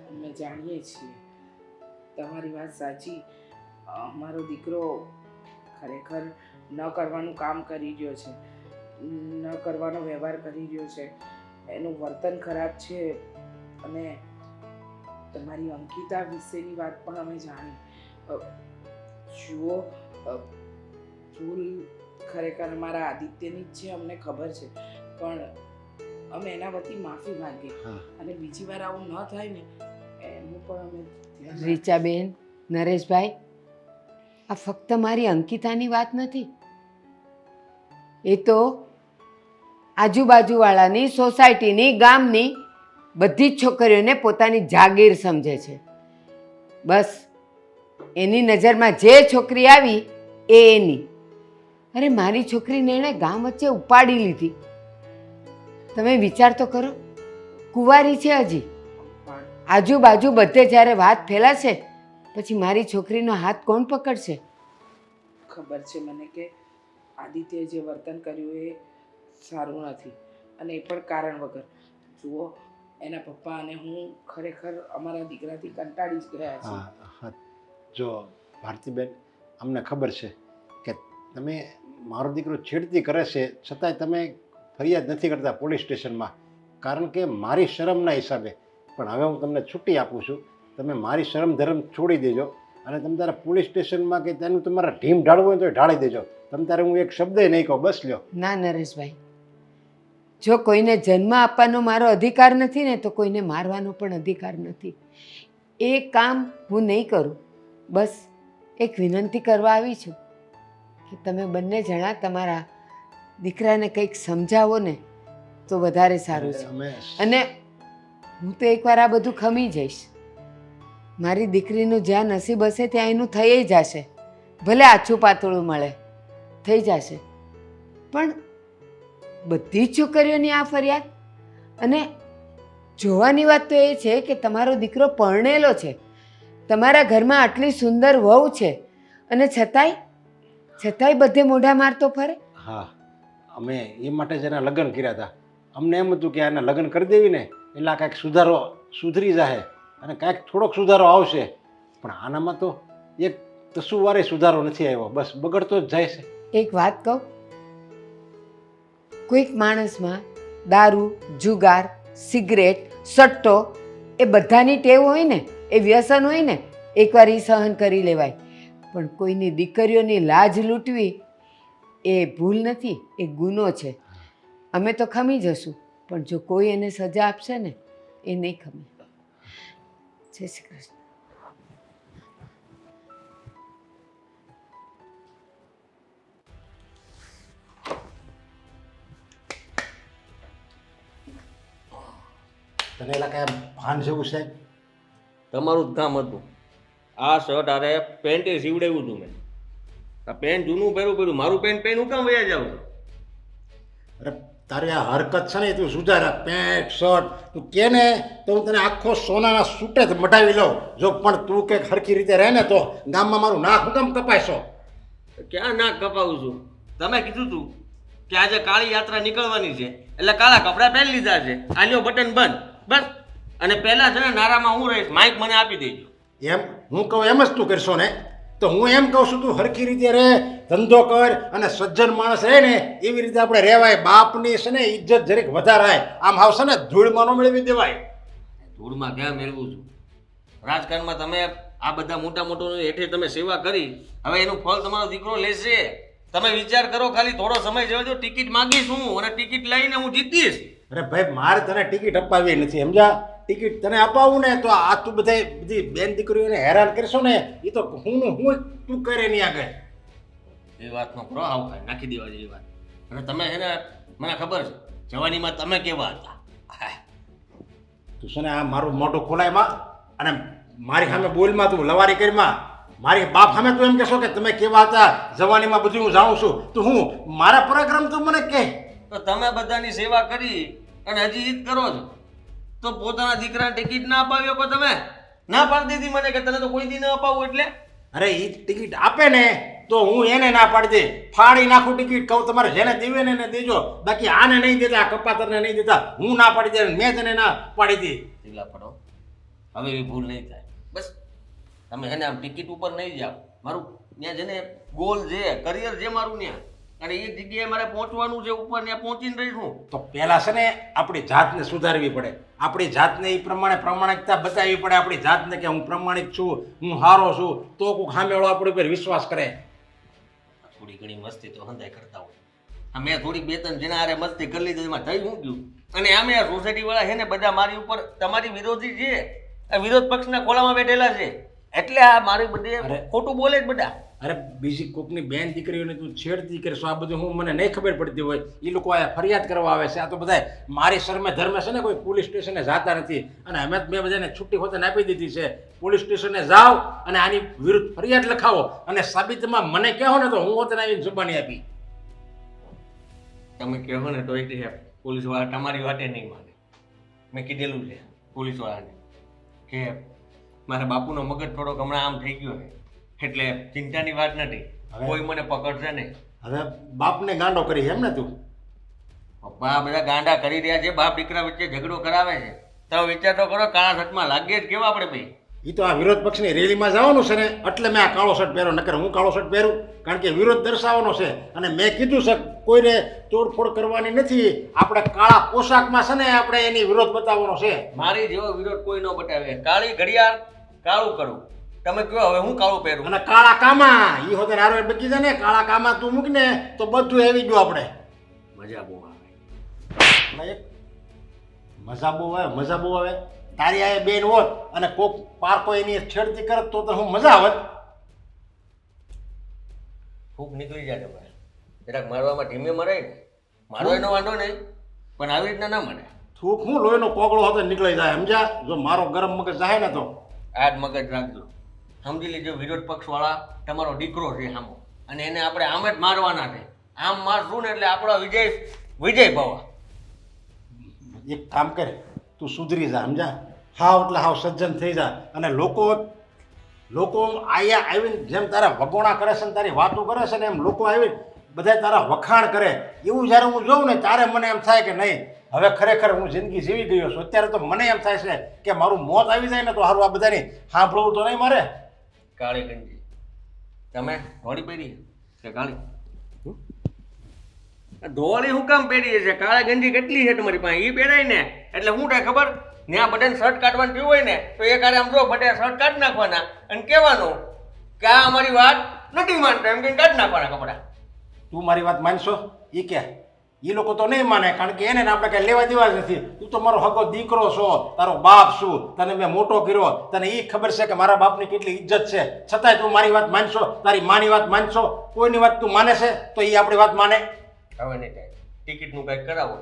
[SPEAKER 4] અમે જાણીએ છીએ તમારી વાત સાચી. અમારો દીકરો ખરેખર ન કરવાનું કામ કરી રહ્યો છે, ન કરવાનો વ્યવહાર કરી રહ્યો છે, એનું વર્તન ખરાબ છે. અને તમારી અંકિતા વિશેની વાત પણ અમે જાણી. જુઓ, ભૂલ ખરેખર અમારા આદિત્યની જ છે, અમને ખબર છે. પણ અમે એના વતી માફી માંગીએ અને બીજી વાર આવું ન થાય ને એનું પણ અમે ધ્યાન રાખીએ.
[SPEAKER 5] રીચાબેન, નરેશભાઈ, આ ફક્ત મારી અંકિતાની વાત નથી. એ તો આજુબાજુવાળાની, સોસાયટીની, ગામની બધી જ છોકરીઓને પોતાની જાગીર સમજે છે. બસ એની નજરમાં જે છોકરી આવી એ એની. અરે મારી છોકરીને એણે ગામ વચ્ચે ઉપાડી લીધી. તમે વિચાર તો કરો, કુંવારી છે હજી. આજુબાજુ બધે જ્યારે વાત ફેલાશે પછી મારી છોકરીનો હાથ કોણ પકડશે?
[SPEAKER 4] ખબર છે મને કે આદિત્યએ જે વર્તન કર્યું એ સારું નથી, અને એ પણ કારણ વગર. જુઓ, એના પપ્પા અને હું ખરેખર અમારા દીકરાથી કંટાળી જ ગયા છીએ.
[SPEAKER 6] હા હા, જો ભારતીબેન, અમને ખબર છે કે તમે મારો દીકરો છેડતી કરે છે, છતાંય તમે ફરિયાદ નથી કરતા પોલીસ સ્ટેશનમાં, કારણ કે મારી શરમના હિસાબે. પણ હવે હું તમને છૂટી આપું છું, તમે મારી શરમ ધર્મ છોડી દેજો અને તમે તારા પોલીસ સ્ટેશનમાં કે તેનું તમારા ઢીમ ઢાળવું હોય તો ઢાળી દેજો. તમે તારે હું એક શબ્દ નહીં કહું, બસ લ્યો.
[SPEAKER 5] ના નરેશભાઈ, જો કોઈને જન્મ આપવાનો મારો અધિકાર નથી ને તો કોઈને મારવાનો પણ અધિકાર નથી. એ કામ હું નહીં કરું. બસ એક વિનંતી કરવા આવી છું કે તમે બંને જણા તમારા દીકરાને કંઈક સમજાવો ને તો વધારે સારું છે. અને હું તો એકવાર આ બધું ખમી જઈશ. મારી દીકરીનું જ્યાં નસીબ હશે ત્યાં એનું થઈ જશે. ભલે આછું પાતળું મળે, થઈ જશે. પણ બધી જ છોકરીઓની આ ફરિયાદ. અને જોવાની વાત તો એ છે કે તમારો દીકરો પરણેલો છે, તમારા ઘરમાં આટલી સુંદર વહુ છે, અને છતાંય બધે મોઢા મારતો ફરે.
[SPEAKER 6] હા, અમે એ માટે જ એના લગ્ન કર્યા હતા. અમને એમ હતું કે આના લગ્ન કરી દેવી ને એટલે કાંઈક સુધારો સુધરી જાય અને કાંઈક થોડોક સુધારો આવશે. પણ આનામાં તો એક કસુવારે સુધારો નથી આવ્યો, બસ બગડતો જ જાય છે.
[SPEAKER 5] એક વાત કહું, કોઈક માણસમાં દારૂ, જુગાર, સિગરેટ, સટ્ટો એ બધાની ટેવ હોય ને, એ વ્યસન હોય ને, એકવાર એ સહન કરી લેવાય. પણ કોઈની દીકરીઓની લાજ લૂંટવી એ ભૂલ નથી, એ ગુનો છે. અમે તો ખમી જશું, પણ જો કોઈ એને સજા આપશે ને એ નહીં ખમે. જય શ્રી કૃષ્ણ.
[SPEAKER 6] તને એલા કાંઈ ભાન જેવું સાહેબ?
[SPEAKER 1] તમારું જ કામ હતું. આ શર્ટ આરે પેન્ટે સીવડાવ્યું હતું મેં. આ પેન્ટ જૂનું પહેરું મારું પેન્ટ પહેરું કામ વયા જાવ?
[SPEAKER 6] અરે તારી આ હરકત છે ને તું સુધાર પેન્ટ શર્ટ તું કે ને તો હું તને આખો સોનાના સૂટે જ મટાવી લઉં જો પણ તું કંઈક હરખી રીતે રહે ને તો ગામમાં મારું નાક હું કેમ કપાઈશો.
[SPEAKER 1] ક્યાં નાક કપાવું છું? તમે કીધું તું કે આજે કાળી યાત્રા નીકળવાની છે એટલે કાળા કપડાં પહેરી લીધા છે. આલ્યો બટન બંધ બસ. અને પહેલા છે ને નારામાં હું રહીશ, માઇક મને આપી દેજો.
[SPEAKER 6] એમ હું કહું એમ જ તું કરશો ને? તો હું એમ કહું છું તું હરખી રીતે રહે, ધંધો કર અને સજ્જન માણસ રહે ને એવી રીતે આપણે રહેવાય. બાપની છે ને ઇજ્જત જરીક વધારાય. આમ આવશે ને ધૂળમાં ન મેળવી દેવાય.
[SPEAKER 1] ધૂળમાં ક્યાં મેળવું છું? રાજકારણમાં તમે આ બધા મોટા મોટોની હેઠે તમે સેવા કરી, હવે એનું ફળ તમારો દીકરો લેશે. તમે વિચાર કરો, ખાલી થોડો સમય જવા દો, ટિકિટ માંગીશ હું અને ટિકિટ લઈને હું જીતીશ.
[SPEAKER 6] અરે ભાઈ મારે તને ટિકિટ અપાવી નથી સમજા. ટિકિટ તને અપાવું ને તો આ તું બધી બેન દીકરીઓને હેરાન કરશો ને એ તો હું તું કરે નહીં આગળ.
[SPEAKER 1] એ વાતનો પ્રો આવ કાંઈ નાખી દેવા જેવી વાત. અને તમે એને મને ખબર છે જવાનીમાં તમે કેવા હતા.
[SPEAKER 6] તું છે ને આ મારું મોઢું ખોલાયમાં અને મારી સામે બોલમાં તું લવારી કરીમાં મારી બાપ સામે તું એમ કહેશો કે તમે કેવા હતા જવાનીમાં બધું હું જાણું છું. તો હું મારા પરાક્રમ તું મને કહે.
[SPEAKER 1] તો તમે બધાની સેવા કરી અને હજી ઈદ કરો છો તો પોતાના દીકરાને ટિકિટ ના અપાવ્યો કો તમે? ના પાડી દીધી મને કે તને તો કોઈ દી ન અપાવું એટલે.
[SPEAKER 6] અરે એ ટિકિટ આપે ને તો હું એને ના પાડી દે, ફાડી નાખું ટિકિટ. કહું તમારે જેને દેવે ને એને દેજો, બાકી આને નહીં દેતા, કપાતરને નહીં દેતા. હું ના પાડી દે, મેં તને ના પાડી દી.
[SPEAKER 1] ઢીલા પડો, હવે એવી ભૂલ નહીં થાય. બસ તમે એને આમ ટિકિટ ઉપર નહીં જાઓ. મારું ત્યાં જેને ગોલ છે, કરિયર છે મારું ત્યાં, અને એ જગ્યાએ મારે પહોંચવાનું છે ઉપર, ત્યાં પહોંચીને રહીશું.
[SPEAKER 6] તો પહેલાં છે ને આપણી જાતને સુધારવી પડે. આપણી જાતને એ પ્રમાણે પ્રમાણિકતા બતાવવી પડે. આપણી જાતને કે હું પ્રમાણિક છું, હું સારો છું, તો કોઈ સામેવાળો આપણી ઉપર વિશ્વાસ કરે.
[SPEAKER 1] થોડી ઘણી મસ્તી તો હંધાય કરતા હોય. આ મેં થોડી બે ત્રણ જેના હારે મસ્તી કરી લીધી, એમાં થઈ શું ગયું? અને આમે આ સોસાયટીવાળા છે ને બધા મારી ઉપર તમારી વિરોધી છે, આ વિરોધ પક્ષના ખોલામાં બેઠેલા છે, એટલે આ મારી બધે ખોટું બોલે જ બધા.
[SPEAKER 6] અરે બીજી કોકની બેન દીકરીઓને તું છેડતી કરશો, આ બધું હું મને નહીં ખબર પડતી હોય. એ લોકો આ ફરિયાદ કરવા આવે છે. આ તો બધા મારી શરમે ધર્મે છે ને કોઈ પોલીસ સ્ટેશને જતા નથી. અને અમે મેં બધાને છુટ્ટી હોતે આપી દીધી છે. પોલીસ સ્ટેશને જાઓ અને આની વિરુદ્ધ ફરિયાદ લખાવો અને સાબિતમાં મને કહો ને તો હું હોતે આવીને જુબાની આપી.
[SPEAKER 1] તમે કહો ને તો એટલે પોલીસવાળા તમારી વાતે નહીં માને. મેં કીધેલું છે પોલીસવાળાને કે મારા બાપુનો મગજ થોડોક હમણાં આમ થઈ ગયો છે, એટલે ચિંતાની વાત નથી, કોઈ મને પકડશે નહીં.
[SPEAKER 6] હવે બાપને ગાંડો કરી એમ ને તું?
[SPEAKER 1] પપ્પા આ બધા ગાંડા કરી રહ્યા છે, બાપ દીકરા વચ્ચે ઝઘડો કરાવે છે. તમે વિચાર તો કરો, કાળા શર્ટમાં લાગીએ જ કેવા આપણે ભાઈ.
[SPEAKER 6] એ તો આ વિરોધ પક્ષની રેલીમાં જવાનું છે ને એટલે મેં આ કાળો શર્ટ પહેર્યો. નકર હું કાળો શર્ટ પહેરું કારણ કે વિરોધ દર્શાવવાનો છે. અને મેં કીધું છે કોઈને તોડફોડ કરવાની નથી. આપણે કાળા પોશાકમાં છે ને આપણે એની વિરોધ બતાવવાનો છે.
[SPEAKER 1] મારી જેવો વિરોધ કોઈ ન બતાવે. કાળી ઘડિયાળ કાળું કરું, તમે કહો હવે હું કાળું પહેરું.
[SPEAKER 6] અને કાળા કામા એ હોતે હારો બચી જાય ને, કાળા કામા તું મૂક ને તો બધું આવી ગયું. આપણે
[SPEAKER 1] મજા બહુ આવે.
[SPEAKER 6] મજા બહુ આવે, મજા બહુ આવે. તારી આ બેન હોત અને કોક પારકો એની છેડતી કરત તો હું મજા આવત.
[SPEAKER 1] ફૂક નીકળી જાય ભાઈ. જરાક મારવામાં ધીમે મરાય ને, મારો એનો વાંધો નહીં, પણ આવી રીતના ના મને.
[SPEAKER 6] થૂક હું લોહીનો કોગળો હતો નીકળી જાય સમજ્યા. જો મારો ગરમ મગજ જાય ને તો
[SPEAKER 1] આ જ મગજ રાખજો. સમજી લેજો, વિરોધ પક્ષવાળા તમારો દીકરો છે આમો, અને એને આપણે આમ જ મારવાના છે. આમ મારશું ને એટલે આપણો વિજય ભવા.
[SPEAKER 6] એક કામ કરે, તું સુધરી જા સમજા. હાવ એટલે હાવ સજ્જન થઈ જા. અને લોકો આયા આવીને જેમ તારા વગોણા કરે છે ને તારી વાતો કરે છે ને એમ લોકો આવીને બધા તારા વખાણ કરે. એવું જ્યારે હું જોઉં ને ત્યારે મને એમ થાય કે નહીં હવે ખરેખર હું જિંદગી જીવી ગયો છું. અત્યારે તો મને એમ થાય છે કે મારું મોત આવી જાય ને તો સારું આ બધાની સાંભળવું તો નહીં મારે.
[SPEAKER 1] કાળી ગંજી તમે ધોળી પહેરી કે કાળી? ધોળી હું કામ પહેરી છે? કાળા ગંજી કેટલી છે તમારી પાસે? એ પહેરાય ને એટલે શું થાય ખબર? ત્યાં બધાને શર્ટ કાઢવાનું થયું હોય ને તો એ કાળે આમ જો બધા શર્ટ કાઢી નાખવાના અને કહેવાનું કે આ અમારી વાત નથી માનતા, એમ કે કાઢી નાખવાના કપડા.
[SPEAKER 6] તું મારી વાત માનશો? એ કે એ લોકો તો નહીં માને કારણ કે એને આપણે કાંઈ લેવા દેવા જ નથી. તું તો મારો હગો દીકરો છો, તારો બાપ છું, તને મેં મોટો કર્યો, તને એ ખબર છે કે મારા બાપની કેટલી ઇજ્જત છે. છતાંય તું મારી વાત માનશો, તારી માની વાત માનશો? કોઈની વાત તું માને છે તો એ આપણી વાત માને?
[SPEAKER 1] હવે નહીં થાય. ટિકિટનું કંઈક કરાવો,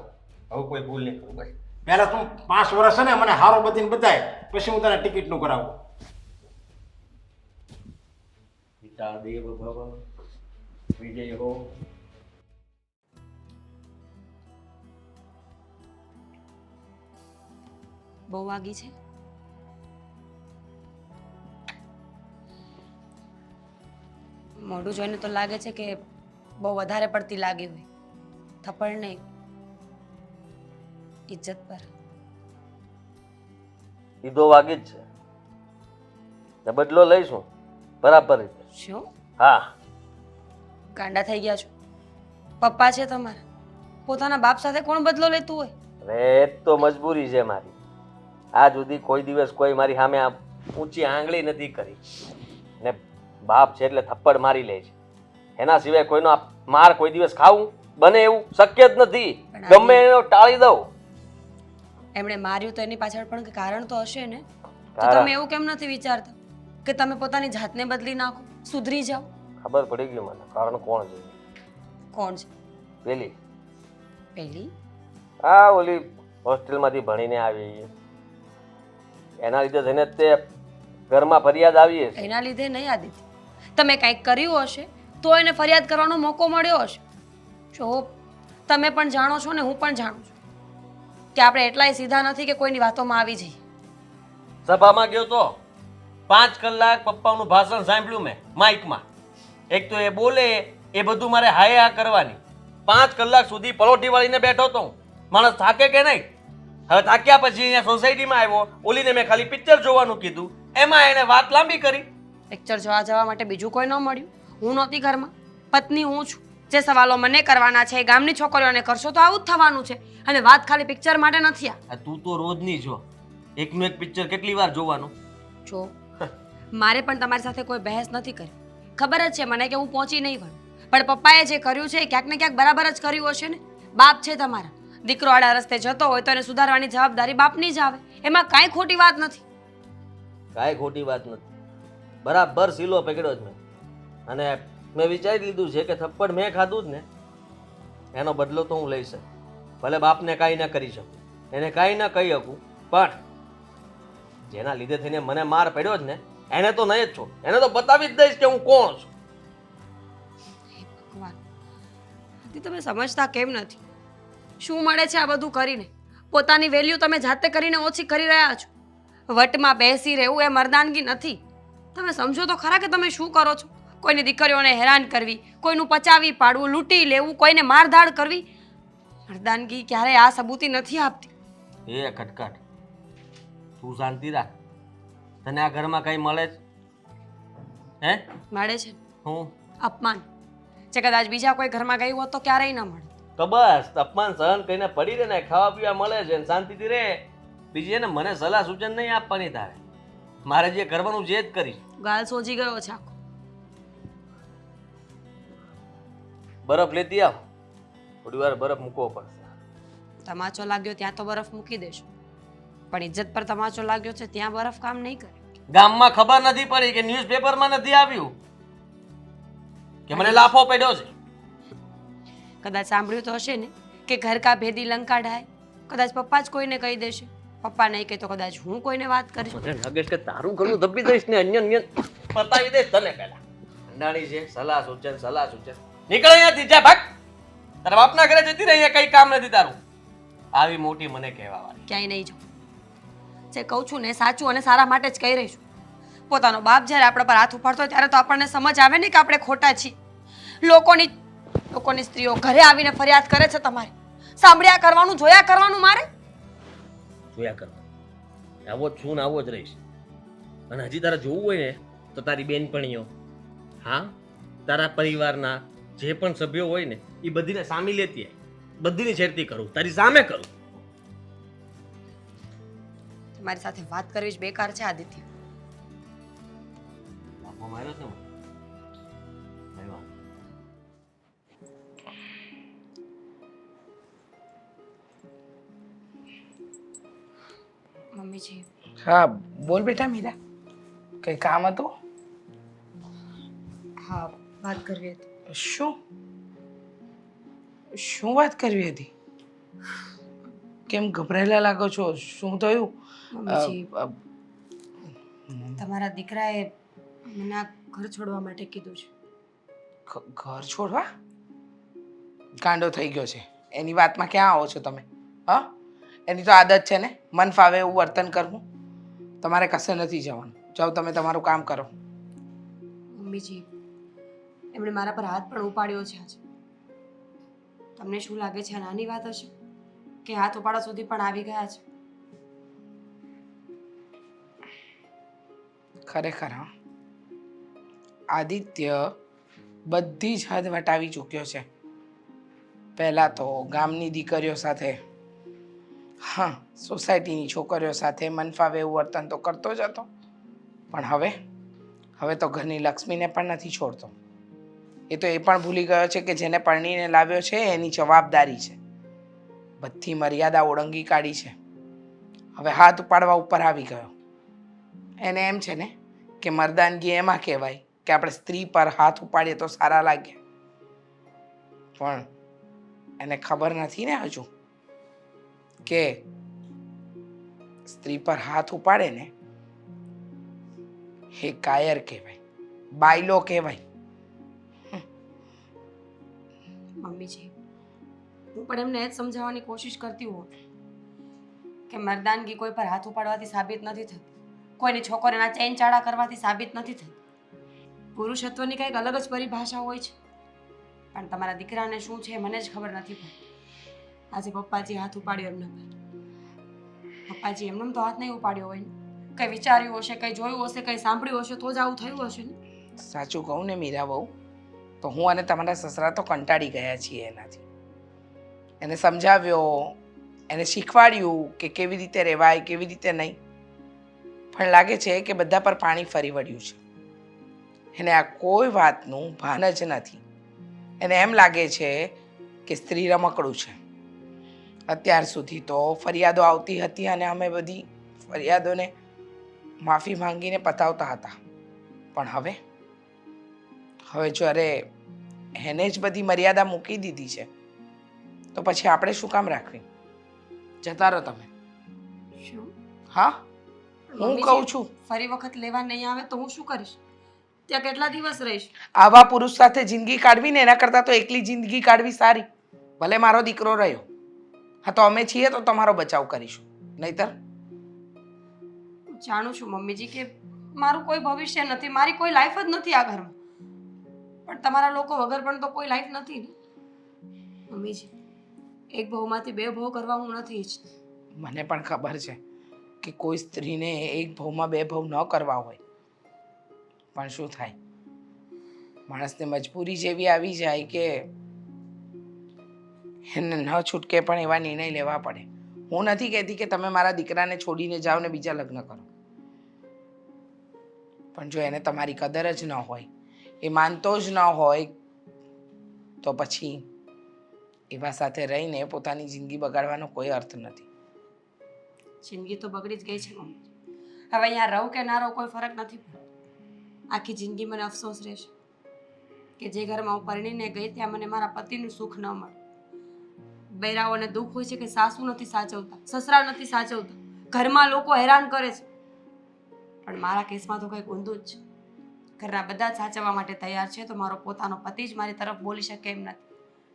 [SPEAKER 1] હવે કોઈ ભૂલ નહીં કરું. બસ
[SPEAKER 6] પહેલાં તું 5 વર્ષ છે ને મને હારો બધીને બતાય, પછી હું તને ટિકિટનું કરાવું.
[SPEAKER 1] પિતા દેવ ભવ વિજય હો.
[SPEAKER 3] બહુ વાગી છે? મોઢું જોઈને તો લાગે છે કે બહુ વધારે પડતી લાગી હોય. થપ્પડ નહીં, ઇજ્જત પર.
[SPEAKER 1] સીધો વાગી જ છે ને બદલો લઈશું બરાબર રીતે.
[SPEAKER 3] શું
[SPEAKER 1] હા,
[SPEAKER 3] ગાંડા થઈ ગયા છો? પપ્પા છે તમારા, પોતાના બાપ સાથે કોણ બદલો લેતું હોય?
[SPEAKER 1] અરે એ જ તો મજબૂરી છે મારી. આ સુધી કોઈ દિવસ કોઈ મારી સામે આ ઊંચી આંગળી નથી કરી ને બાપ છે એટલે થપ્પડ મારી લે છે. એના સિવાય કોઈનો આ માર કોઈ દિવસ ખાવું બને એવું શક્ય જ નથી. ગમે એનો ટાળી દઉં.
[SPEAKER 3] એમણે માર્યું તો એની પાછળ પણ કંઈ કારણ તો હશે ને? તો
[SPEAKER 1] કારણ?
[SPEAKER 3] તમે એવું કેમ નથી વિચારતા કે તમે પોતાની જાતને બદલી નાખો, સુધરી જાઓ?
[SPEAKER 1] ખબર પડી ગયું મને કારણ કોણ છે.
[SPEAKER 3] કોણ છે
[SPEAKER 1] પેલી
[SPEAKER 3] પેલી?
[SPEAKER 1] આ ઓલી હોસ્ટેલમાંથી ભણીને આવી છે. એના લીધે થઈને જ તે ઘરમાં ફરિયાદ આવી છે.
[SPEAKER 3] એના લીધે નહીં આદિત્ય, તમે કંઈક કર્યું હશે તો એને ફરિયાદ કરવાનો મોકો મળ્યો હશે. જો તમે પણ જાણો છો ને હું પણ જાણું છું કે આપણે એટલાય સીધા નથી કે કોઈની વાતોમાં આવી જઈએ.
[SPEAKER 1] સભામાં ગયો તો 5 કલાક પપ્પાનું ભાષણ સાંભળ્યું મેં માઇકમાં. એક તો એ બોલે એ બધું મારે હાય હા કરવાની. 5 કલાક સુધી પલોઠી વાળીને બેઠો તો હું. માણસ થાકે કે નહીં? હવે થાક્યા પછી અહીંયા સોસાયટીમાં આવ્યો. ઓલીને મેં ખાલી પિક્ચર જોવાનું કીધું, એમાં એણે વાત લાંબી કરી.
[SPEAKER 3] લેક્ચર જોવા જવા માટે બીજું કોઈ ન મળ્યું? હું નહોતી ઘરમાં, પત્ની હું છું. જે સવાલો મને કરવાના છે એ ગામની છોકરીઓને કરશો તો આવું જ થવાનું છે. અને વાત ખાલી પિક્ચર માટે નથી.
[SPEAKER 1] આ તું તો રોજની છો. એકનું એક પિક્ચર કેટલી વાર જોવાનું?
[SPEAKER 3] જો મારે પણ તમારી સાથે કોઈ બહેસ નથી કરી. ખબર જ છે મને કે હું પહોંચી નહીં વળું, પણ પપ્પાએ જે કર્યું છે એ ક્યાંક ને ક્યાંક બરાબર જ કર્યું હશે ને. બાપ છે તમારા, દીકરો આડા રસ્તે જતો હોય તો એને સુધારવાની જવાબદારી બાપની જ આવે. એમાં કાંઈ ખોટી વાત નથી.
[SPEAKER 1] કાંઈ ખોટી વાત નથી. બરાબર સીલો પકડ્યો જ મેં. અને મેં વિચારી લીધું છે કે થપ્પડ મેં ખાધું જ ને એનો બદલો તો હું લઈશ. ભલે બાપને કાંઈ ન કરી શકું, એને કાંઈ ન કહી શકું, પણ જેના લીધે થઈને મને માર પડ્યો જ ને એને તો નહીં જ છો. એને તો બતાવી જ દઈશ કે હું કોણ છું.
[SPEAKER 3] ભગવાન, તમે સમજતા કેમ નથી? શું મળે છે આ બધું કરીને? પોતાની વેલ્યુ તમે જાતે કરીને ઓછી કરી રહ્યા છો. વટમાં બેસી રહેવું એ મર્દાનગી નથી. તમે સમજો તો ખરા કે તમે શું કરો છો? કોઈની દીકરીઓને હેરાન કરવી, કોઈનું પચાવી પાડવું, લૂંટી લેવું, કોઈને મારધાડ કરવી, મર્દાનગી ક્યારેય આ સબૂતી નથી આપતી.
[SPEAKER 1] એ ખટખટ, તું શાંતિ રાખ. તને આ ઘરમાં કંઈ મળે છે? હે
[SPEAKER 3] મળે છે
[SPEAKER 1] હું
[SPEAKER 3] અપમાન. જે કદાચ બીજા કોઈ ઘરમાં ગયું હોત તો ક્યારેય ન મળે.
[SPEAKER 1] તો બસ અપમાન સહન કરીને પડી રહે ને, ખાવા પીવા મળે છે ને શાંતિથી રહે. બીજી એને મને સલાહ સૂચન નહીં આપવાની તારે. મારે જે કરવાનું જે જ કરીશ.
[SPEAKER 3] ગાલ સોજી ગયો છે આખો.
[SPEAKER 1] બરફ લેતી આવ. થોડી વાર બરફ મૂકવો પડશે.
[SPEAKER 3] તમાચો લાગ્યો ત્યાં તો બરફ મૂકી દેશો, પણ ઇજ્જત પર તમાચો લાગ્યો છે ત્યાં બરફ કામ નહીં કરે.
[SPEAKER 1] ગામમાં ખબર નથી પડી કે ન્યૂઝપેપરમાં નથી આવ્યું કે મને લાફો પડ્યો છે?
[SPEAKER 3] કદાચ સાંભળ્યું તો હશે ને કે ઘર કા ભેદી લંકા ઢાય. કદાચ પપ્પા જ કોઈને કહી દેશે. પપ્પા નહીં કહે તો કદાચ હું કોઈને વાત કરીશ.
[SPEAKER 1] મને લાગે છે કે તારું ઘરનું દબી દઈશ ને અન્ય પતાવી દઈશ તને પહેલા. અંડાણી છે સલાહ સૂચન. નીકળ અહીંયાથી, જા ભાગ. તારા બાપના ઘરે જતી રહી, અહીંયા કઈ કામ નથી તારું. આવી મોટી મને કહેવા વાળી.
[SPEAKER 3] ક્યાંય નહીં જાઉં. જે કહું છું ને સાચું અને સારા માટે જ કહી રહી છું. પોતાનો બાપ જ્યારે આપણા પર હાથ ઉપાડતો હોય ત્યારે તો આપણને સમજ આવે ને કે આપણે ખોટા છીએ. લોકોની સ્ત્રીઓ ઘરે આવીને ફરિયાદ કરે છે તમારે. સાંભળ્યા કરવાનું, જોયા કરવાનું મારે.
[SPEAKER 1] જોયા કરવા આવો જ છું ને આવો જ રહીશ. અને હજી તારે જોવું હોય ને તો તારી બેનપણીઓ, હા, તારા પરિવારના જે પણ સભ્યો હોય ને એ બધીને સામી લેતી આય. બધીની છેડતી કરું, તારી સામે કરું.
[SPEAKER 3] તમારી સાથે વાત કરવી જ બેકાર છે આદિત્ય.
[SPEAKER 1] લાફો માર્યો છે ને? કઈ વાત?
[SPEAKER 3] મમ્મીજી,
[SPEAKER 4] હા બોલ બેટા મીરા, કઈ કામ હતું?
[SPEAKER 3] હા, વાત કરવી હતી.
[SPEAKER 4] શું વાત કરવી હતી? કેમ ગભરાયેલા લાગો છો? શું થયું?
[SPEAKER 3] મમ્મીજી, તમારા દીકરાએ મને આ ઘર છોડવા માટે કીધું છે.
[SPEAKER 4] ઘર છોડવા? ગાંડો થઈ ગયો છે એની વાતમાં ક્યાં આવો છો તમે? હા, એની તો આદત છે ને મન ફાવે એવું વર્તન કરવું. તમારે કશે નથી જવાનું. જાઓ તમે તમારું કામ કરો.
[SPEAKER 3] મમ્મીજી, એમણે મારા પર હાથ પણ ઉપાડ્યો છે આજે. તમને શું લાગે છે આ નાની વાત હશે કે હાથ ઉપાડવા સુધી પણ આવી ગયા છે?
[SPEAKER 4] ખરેખર હા, આદિત્ય બધી જ હદ વટાવી ચૂક્યો છે. પહેલાં તો ગામની દીકરીઓ સાથે, હા સોસાયટીની છોકરીઓ સાથે મન ફાવે એવું વર્તન તો કરતો જ હતો, પણ હવે તો ઘરની લક્ષ્મીને પણ નથી છોડતો. એ તો એ પણ ભૂલી ગયો છે કે જેને પરણીને લાવ્યો છે એની જવાબદારી છે. બધી મર્યાદા ઓળંગી કાઢી છે. હવે હાથ ઉપાડવા ઉપર આવી ગયો. એને એમ છે ને કે મર્દાનગી એમાં કહેવાય કે આપણે સ્ત્રી પર હાથ ઉપાડીએ તો સારા લાગે, પણ એને ખબર નથી ને હજુ કે સ્ત્રી પર હાથ ઉપાડે ને એ કાયર કહેવાય, બાયલો કહેવાય.
[SPEAKER 3] મમ્મીજી, હું પણ એમને એ જ સમજાવવાની કોશિશ કરતી હોઉં કે મર્દાનગી કોઈ પર હાથ ઉપાડવાથી સાબિત નથી થતી, કોઈની છોકરીના ચેન ચાળા કરવાથી સાબિત નથી થતી. પુરુષત્વની કંઈક અલગ જ પરિભાષા હોય છે, પણ તમારા દીકરાને શું છે મને જ ખબર નથી પડતી. આજે પપ્પાજી હાથ ઉપાડ્યો એમના પર. પપ્પાજી એમનેમ તો હાથ નહીં ઉપાડ્યો હોય ને, કંઈ વિચાર્યું હશે, કંઈ જોયું હશે, કંઈ સાંભળ્યું હશે તો જ આવું થયું હશે ને.
[SPEAKER 4] સાચું કહું ને મીરા બહુ, તો હું અને તમારા સસરા તો કંટાળી ગયા છીએ એનાથી. એને સમજાવ્યો, એને શીખવાડ્યું કે કેવી રીતે રહેવાય, કેવી રીતે નહીં, પણ લાગે છે કે બધા પર પાણી ફરી વળ્યું છે. એને આ કોઈ વાતનું ભાન જ નથી. એને એમ લાગે છે કે સ્ત્રી રમકડું છે. અત્યાર સુધી તો ફરિયાદો આવતી હતી અને અમે બધી ફરિયાદોને માફી માંગીને પતાવતા હતા, પણ હવે જ્યારે એને જ બધી મર્યાદા મૂકી દીધી છે તો પછી આપણે શું કામ રાખવી? જતા રહો તમે.
[SPEAKER 3] શું?
[SPEAKER 4] હા, હું કહું છું.
[SPEAKER 3] ફરી વખત લેવા નહીં આવે તો હું શું કરીશ? ત્યાં કેટલા દિવસ રહીશ?
[SPEAKER 4] આવા પુરુષ સાથે જિંદગી કાઢવી ને એના કરતાં તો એકલી જિંદગી કાઢવી સારી. ભલે મારો દીકરો રહ્યો, હા તો અમે છીએ તો તમારો બચાવ કરીશું, નહીતર
[SPEAKER 3] જાણું છું મમ્મીજી કે મારું કોઈ ભવિષ્ય નથી, મારી કોઈ લાઈફ જ નથી આ ઘરમાં, પણ તમારા લોકો વગર પણ તો કોઈ લાઈફ નથી ને મમ્મીજી. એક ભવમાંથી બે ભવ કરવા હું નથી ઈચ્છતી.
[SPEAKER 4] મને પણ ખબર છે કે કોઈ સ્ત્રીને એક ભવમાં બે ભવ ન કરવા હોય, પણ શું થાય, માણસને મજબૂરી જેવી આવી જાય કે એને ન છૂટકે પણ એવા નિર્ણય લેવા પડે. હું નથી કહેતી કે તમે મારા દીકરાને છોડીને જાઓ ને બીજા લગ્ન કરો, પણ જો એને તમારી કદર જ ન હોય, એ માનતો જ ન હોય, તો પછી એવા સાથે રહીને પોતાની જિંદગી બગાડવાનો કોઈ અર્થ નથી.
[SPEAKER 3] જિંદગી તો બગડી જ ગઈ છે મમ્મી. હવે અહીંયા રહું કે ના રહું કોઈ ફરક નથી પડતો. આખી જિંદગી મને અફસોસ રહેશે કે જે ઘરમાં હું પરણીને ગઈ ત્યાં મને મારા પતિનું સુખ ન મળે. બૈરાઓને દુઃખ હોય છે કે સાસુ નથી સાચવતા, સસરા નથી સાચવતા, ઘરમાં લોકો હેરાન કરે છે, પણ મારા કેસમાં તો કંઈક ઊંધું જ છે. ઘરના બધા જ સાચવવા માટે તૈયાર છે તો મારો પોતાનો પતિ જ મારી તરફ બોલી શકે એમ નથી,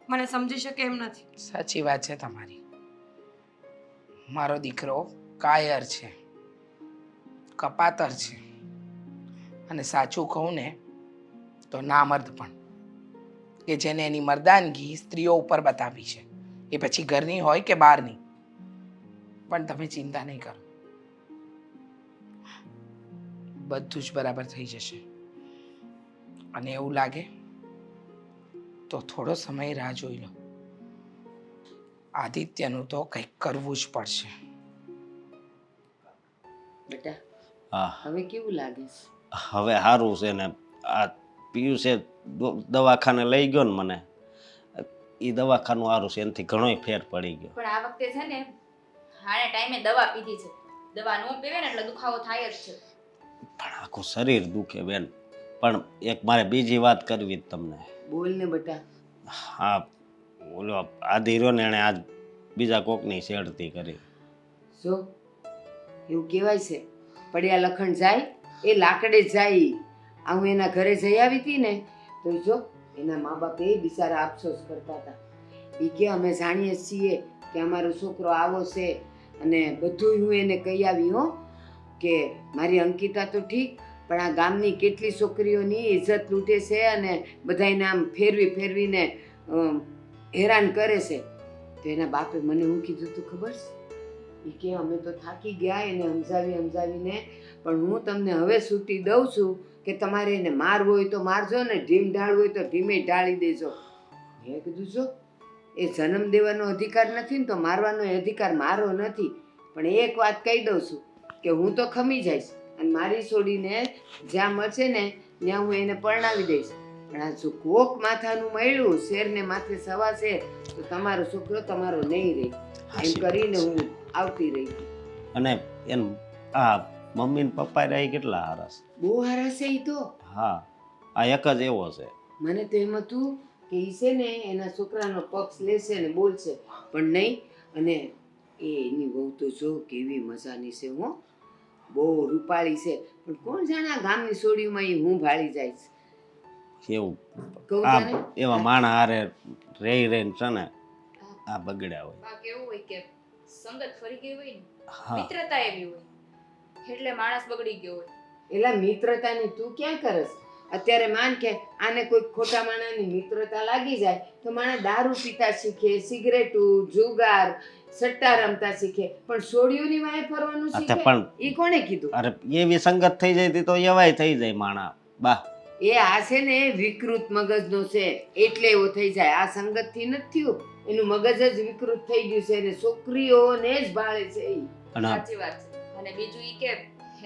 [SPEAKER 3] મને સમજી શકે એમ નથી.
[SPEAKER 4] સાચી વાત છે તમારી. મારો દીકરો કાયર છે, કપાતર છે, અને સાચું કહું ને તો નામર્દ પણ, કે જેને એની મર્દાનગી સ્ત્રીઓ ઉપર બતાવી છે, એ પછી ઘરની હોય કે બહારની. પણ તમે ચિંતા નહીં કરો, બધું જ બરાબર થઈ જશે. અને એવું લાગે તો થોડો સમય રાહ જોઈ લો. આદિત્યનું તો કંઈક કરવું જ પડશે.
[SPEAKER 5] બેટા
[SPEAKER 1] હા,
[SPEAKER 5] હવે કેવું લાગે છે?
[SPEAKER 1] હવે સારું છે ને. આ પિયુષે દવાખાને લઈ ગયો ને મને, એ દવાખાનું સારું છે, એનાથી ઘણોય ફેર પડી ગયો.
[SPEAKER 2] પણ આ વખતે છે ને હાણે ટાઈમે દવા પીધી છે. દવા ન પીવે ને એટલે દુખાવો થાય જ છે.
[SPEAKER 1] પણ આખું શરીર દુખે બેન. પણ એક મારે બીજી વાત કરવી જ તમને.
[SPEAKER 5] બોલ ને બેટા.
[SPEAKER 1] હા, ઓલો આદિ રહ્યો ને એણે આજ બીજા કોકની છેડતી કરી.
[SPEAKER 5] જો એવું કહેવાય છે, પડ્યા લખણ જાય એ લાકડે જાય. આ હું એના ઘરે જઈ આવી હતી ને તો જો એના મા બાપ એ બિચારા અફસોસ કરતા હતા. એ કે અમે જાણીએ છીએ કે અમારો છોકરો આવો છે, અને બધું હું એને કહી આવી હો કે મારી અંકિતા તો ઠીક પણ આ ગામની કેટલી છોકરીઓની ઇજ્જત લૂંટે છે અને બધાને આમ ફેરવીને હેરાન કરે છે. તો એના બાપે મને હું કીધું તું ખબર છે એ કે અમે તો થાકી ગયા એને સમજાવીને પણ હું તમને હવે છૂટી દઉં છું કે તમારે એને મારવો હોય તો મારજો ને ઢીમ ઢાળવું હોય તો ઢીમે ઢાળી દેજો. મેં કીધું જો એ જન્મ દેવાનો અધિકાર નથી ને તો મારવાનો અધિકાર મારો નથી. પણ એક વાત કહી દઉં છું કે હું તો ખમી જઈશ અને મારી છોડીને જ્યાં મળશે ને ત્યાં હું એને પરણાવી દઈશ. પણ આ જો કોક માથાનું મળ્યું શેરને માથે સવાશે તો તમારો છોકરો તમારો નહીં રહે. એમ કરીને હું આવતી રહી.
[SPEAKER 1] અને એન આ મમ્મી ને પપ્પા રહ્યા કેટલા હારસ.
[SPEAKER 5] બહુ હારા છે એ તો.
[SPEAKER 1] હા આ એક જ એવો છે.
[SPEAKER 5] મને તો એમ હતું કે એ છે ને એના છોકરાનો પક્ષ લેશે ને બોલશે પણ નહીં. અને એની બહુ તો જો કેવી મજાની છે હો, બહુ રૂપાળી છે. પણ કોણ જાણે આ ગામની સોડીમાં એ હું ભાળી જાય છે.
[SPEAKER 1] એવું
[SPEAKER 5] કહું
[SPEAKER 1] આ
[SPEAKER 5] તને?
[SPEAKER 1] એવા માણા હારે રહી છે ને આ બગડ્યા હોય.
[SPEAKER 2] બા કેવું હોય કે સંગત ફરી ગઈ હોય ને,
[SPEAKER 1] હા
[SPEAKER 2] મિત્રતા એવી હોય એટલે માણસ બગડી ગયો હોય.
[SPEAKER 5] એલા મિત્રતાની તું ક્યાં કરસ? અત્યારે માન કે આને કોઈ ખોટા માણસની મિત્રતા લાગી જાય તો માણસ દારૂ પીતા શીખે, સિગરેટું, જુગાર, સટ્ટા રમતા શીખે, પણ સોડિયોની વાંહે ફરવાનું શીખે.
[SPEAKER 1] પણ
[SPEAKER 5] એ કોણે કીધું?
[SPEAKER 1] અરે એવી સંગત થઈ જાય તો એવાય થઈ જાય માણા બા.
[SPEAKER 5] એ આ છે ને વિકૃત મગજનો છે એટલે એવો થઈ જાય. આ સંગતથી નથી થયું, એનું મગજ જ વિકૃત થઈ ગયું છે અને છોકરીઓને જ ભાળે છે ઈ.
[SPEAKER 1] અને
[SPEAKER 2] સાચી વાત છે. અને બીજું ઈ કે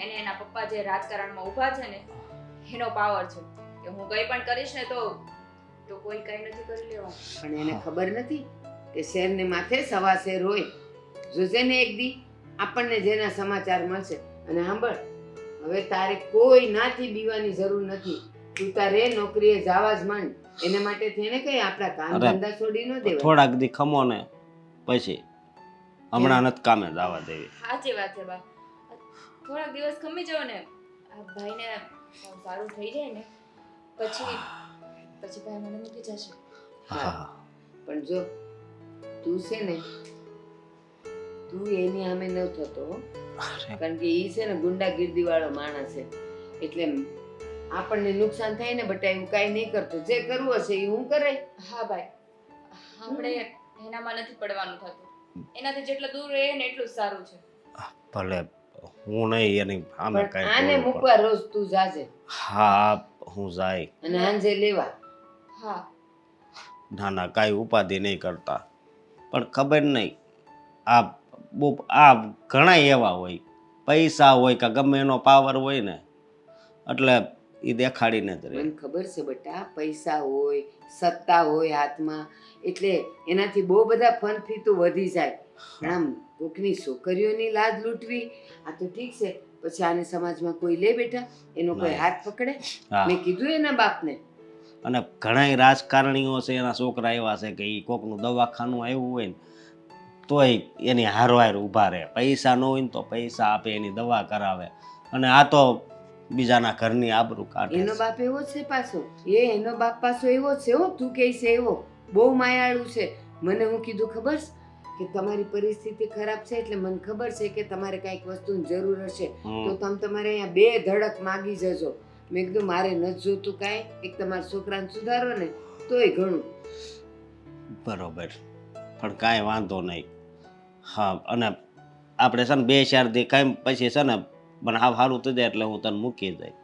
[SPEAKER 2] એને એના પપ્પા જે રાજકારણમાં ઊભા છે ને એનો પાવર છે કે હું કંઈ પણ કરીશ ને તો કોઈ કંઈ નથી કરી લેવાનું.
[SPEAKER 5] પણ એને ખબર નથી કે શેરને માથે સવા શેર હોય. જોજે ને એક દી આપણને જેના સમાચાર મળશે. અને સાંભળ, હવે તારે કોઈ નાથી બીવાની જરૂર નથી. તું તારે નોકરીએ જવા જ માંડ. એને માટે થઈને કઈ આપણા કામ ધંધા છોડી ન દેવાય.
[SPEAKER 1] થોડાક દી ખમો ને પછી હમણાં નથી કામે જવા દેવી.
[SPEAKER 2] સાચી વાત છે બા. થોડાક દિવસ ખમી જાવ ને આ ભાઈને સારું થઈ જાય ને પછી ભાઈ મને મૂકી જશે.
[SPEAKER 5] હા પણ જો તું છે ને તું એની સામે ન થતો હો. કારણ કે ઈ છે ને ગુંડાગીર્દી વાળો માણસ છે એટલે આપણને નુકસાન થાય ને બટા એવું કાંઈ નહીં કરતો. જે કરવું હશે એ હું કરે.
[SPEAKER 2] હા ભાઈ, આપણે એનામાં નથી પડવાનું થતું. એનાથી જેટલા દૂર રહે ને એટલું જ સારું છે.
[SPEAKER 1] ભલે હું નહીં એની સામે
[SPEAKER 5] પણ
[SPEAKER 1] કઈ
[SPEAKER 5] આને મૂકવા રોજ તું જાજે.
[SPEAKER 1] હા હું જાય.
[SPEAKER 5] અને હાંજે લેવા.
[SPEAKER 2] હા
[SPEAKER 1] ના ના કાંઈ ઉપાધિ નહીં કરતા. પણ ખબર નહીં આ ઘણા એવા હોય, પૈસા હોય કે ગમે એનો પાવર હોય ને એટલે એ દેખાડીને જ રહે.
[SPEAKER 5] મને ખબર છે બટા, પૈસા હોય, સત્તા હોય હાથમાં એટલે એનાથી બહુ બધા ફનફીતું વધી જાય. પણ આમ કોકની છોકરીઓની લાજ લૂંટવી આ તો ઠીક છે. પછી આને સમાજમાં કોઈ લે બેટા, એનો કોઈ હાથ પકડે?
[SPEAKER 1] હા.
[SPEAKER 5] મેં કીધું એના બાપને.
[SPEAKER 1] અને ઘણા રાજકારણીઓ છે એના છોકરા એવા છે કે એ કોકનું દવાખાનું આવ્યું હોય ને તોય એની હારવાર ઊભા રહે. પૈસા ન હોય ને તો પૈસા આપે, એની દવા કરાવે. અને આ તો બીજાના ઘરની આબરૂ કાઢે.
[SPEAKER 5] એનો બાપ એવો છે પાછો. એનો બાપ પાછો એવો છે હો, તું કહે છે એવો. બહુ માયાળુ છે. મને હું કીધું ખબર છે કે તમારી પરિસ્થિતિ ખરાબ છે એટલે મને ખબર છે કે તમારે કાંઈક વસ્તુની જરૂર હશે તો તમે તમારે અહીંયા 2 ધડક માગી જજો. મેં કીધું મારે નથી જોતું કાંઈ, એક તમારા છોકરાને સુધારો ને તોય ઘણું.
[SPEAKER 1] બરોબર, પણ કાંઈ વાંધો નહીં. હા અને આપણે છે ને 2-4 દી કાંઈ પછી છે ને મને હાવ સારું થઈ જાય એટલે હું તને મૂકી જાય.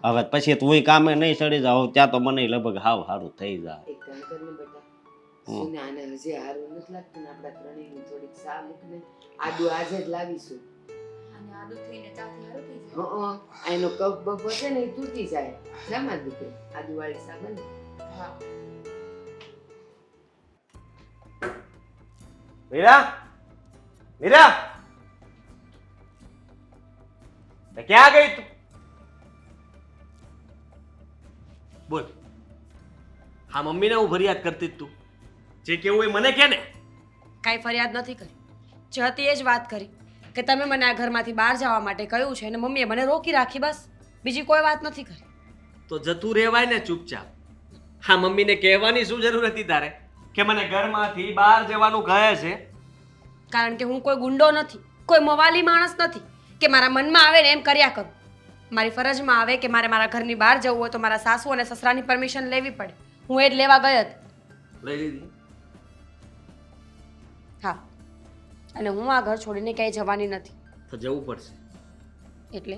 [SPEAKER 1] હવે પછી તું કામે નહીં ચડી જાવ ત્યાં તો મને લગભગ હાવ સારું થઈ જાય.
[SPEAKER 5] એક કામ કર ને બેટા, સુને આને હજી હારું નથી લાગતું ને આપણા ત્રણેયની થોડીક સા મૂક ને. આદુ આજે જ લાવીશું.
[SPEAKER 2] અને આદુ થઈને ચાથી હારું થઈ જાય.
[SPEAKER 5] એનો કફ બફ હશે ને એ તૂટી જાય. જામાં દુખે આદુ વાળી સા બને.
[SPEAKER 2] હા
[SPEAKER 7] મીરા, મીરા, ક્યાં ગઈ તું?
[SPEAKER 1] બોલ. હા મમ્મીને હું ફરિયાદ કરતી જ તું. જે કેવું હોય મને કે ને.
[SPEAKER 3] કાંઈ ફરિયાદ નથી કરી. જે હતી એ જ વાત કરી કે તમે મને આ ઘરમાંથી બહાર જવા માટે કહ્યું છે અને મમ્મીએ મને રોકી રાખી, બસ. બીજી કોઈ વાત નથી કરી.
[SPEAKER 1] તો જતું રહેવાય ને ચૂપચાપ. હા મમ્મીને કહેવાની શું જરૂર હતી તારે કે મને ઘરમાંથી બહાર જવાનું કહે છે?
[SPEAKER 3] કારણ કે હું કોઈ ગુંડો નથી, કોઈ મવાલી માણસ નથી કે મારા મનમાં આવે ને એમ કર્યા કરું. મારી ફરજમાં આવે કે મારે મારા ઘરની બહાર જવું હોય તો મારા સાસુ અને સસરાની પરમિશન લેવી પડે. હું એ જ લેવા ગઈ હતી.
[SPEAKER 1] લઈ લીધી.
[SPEAKER 3] હા, અને હું આ ઘર છોડીને ક્યાંય જવાની નથી.
[SPEAKER 1] તો જવું પડશે.
[SPEAKER 3] એટલે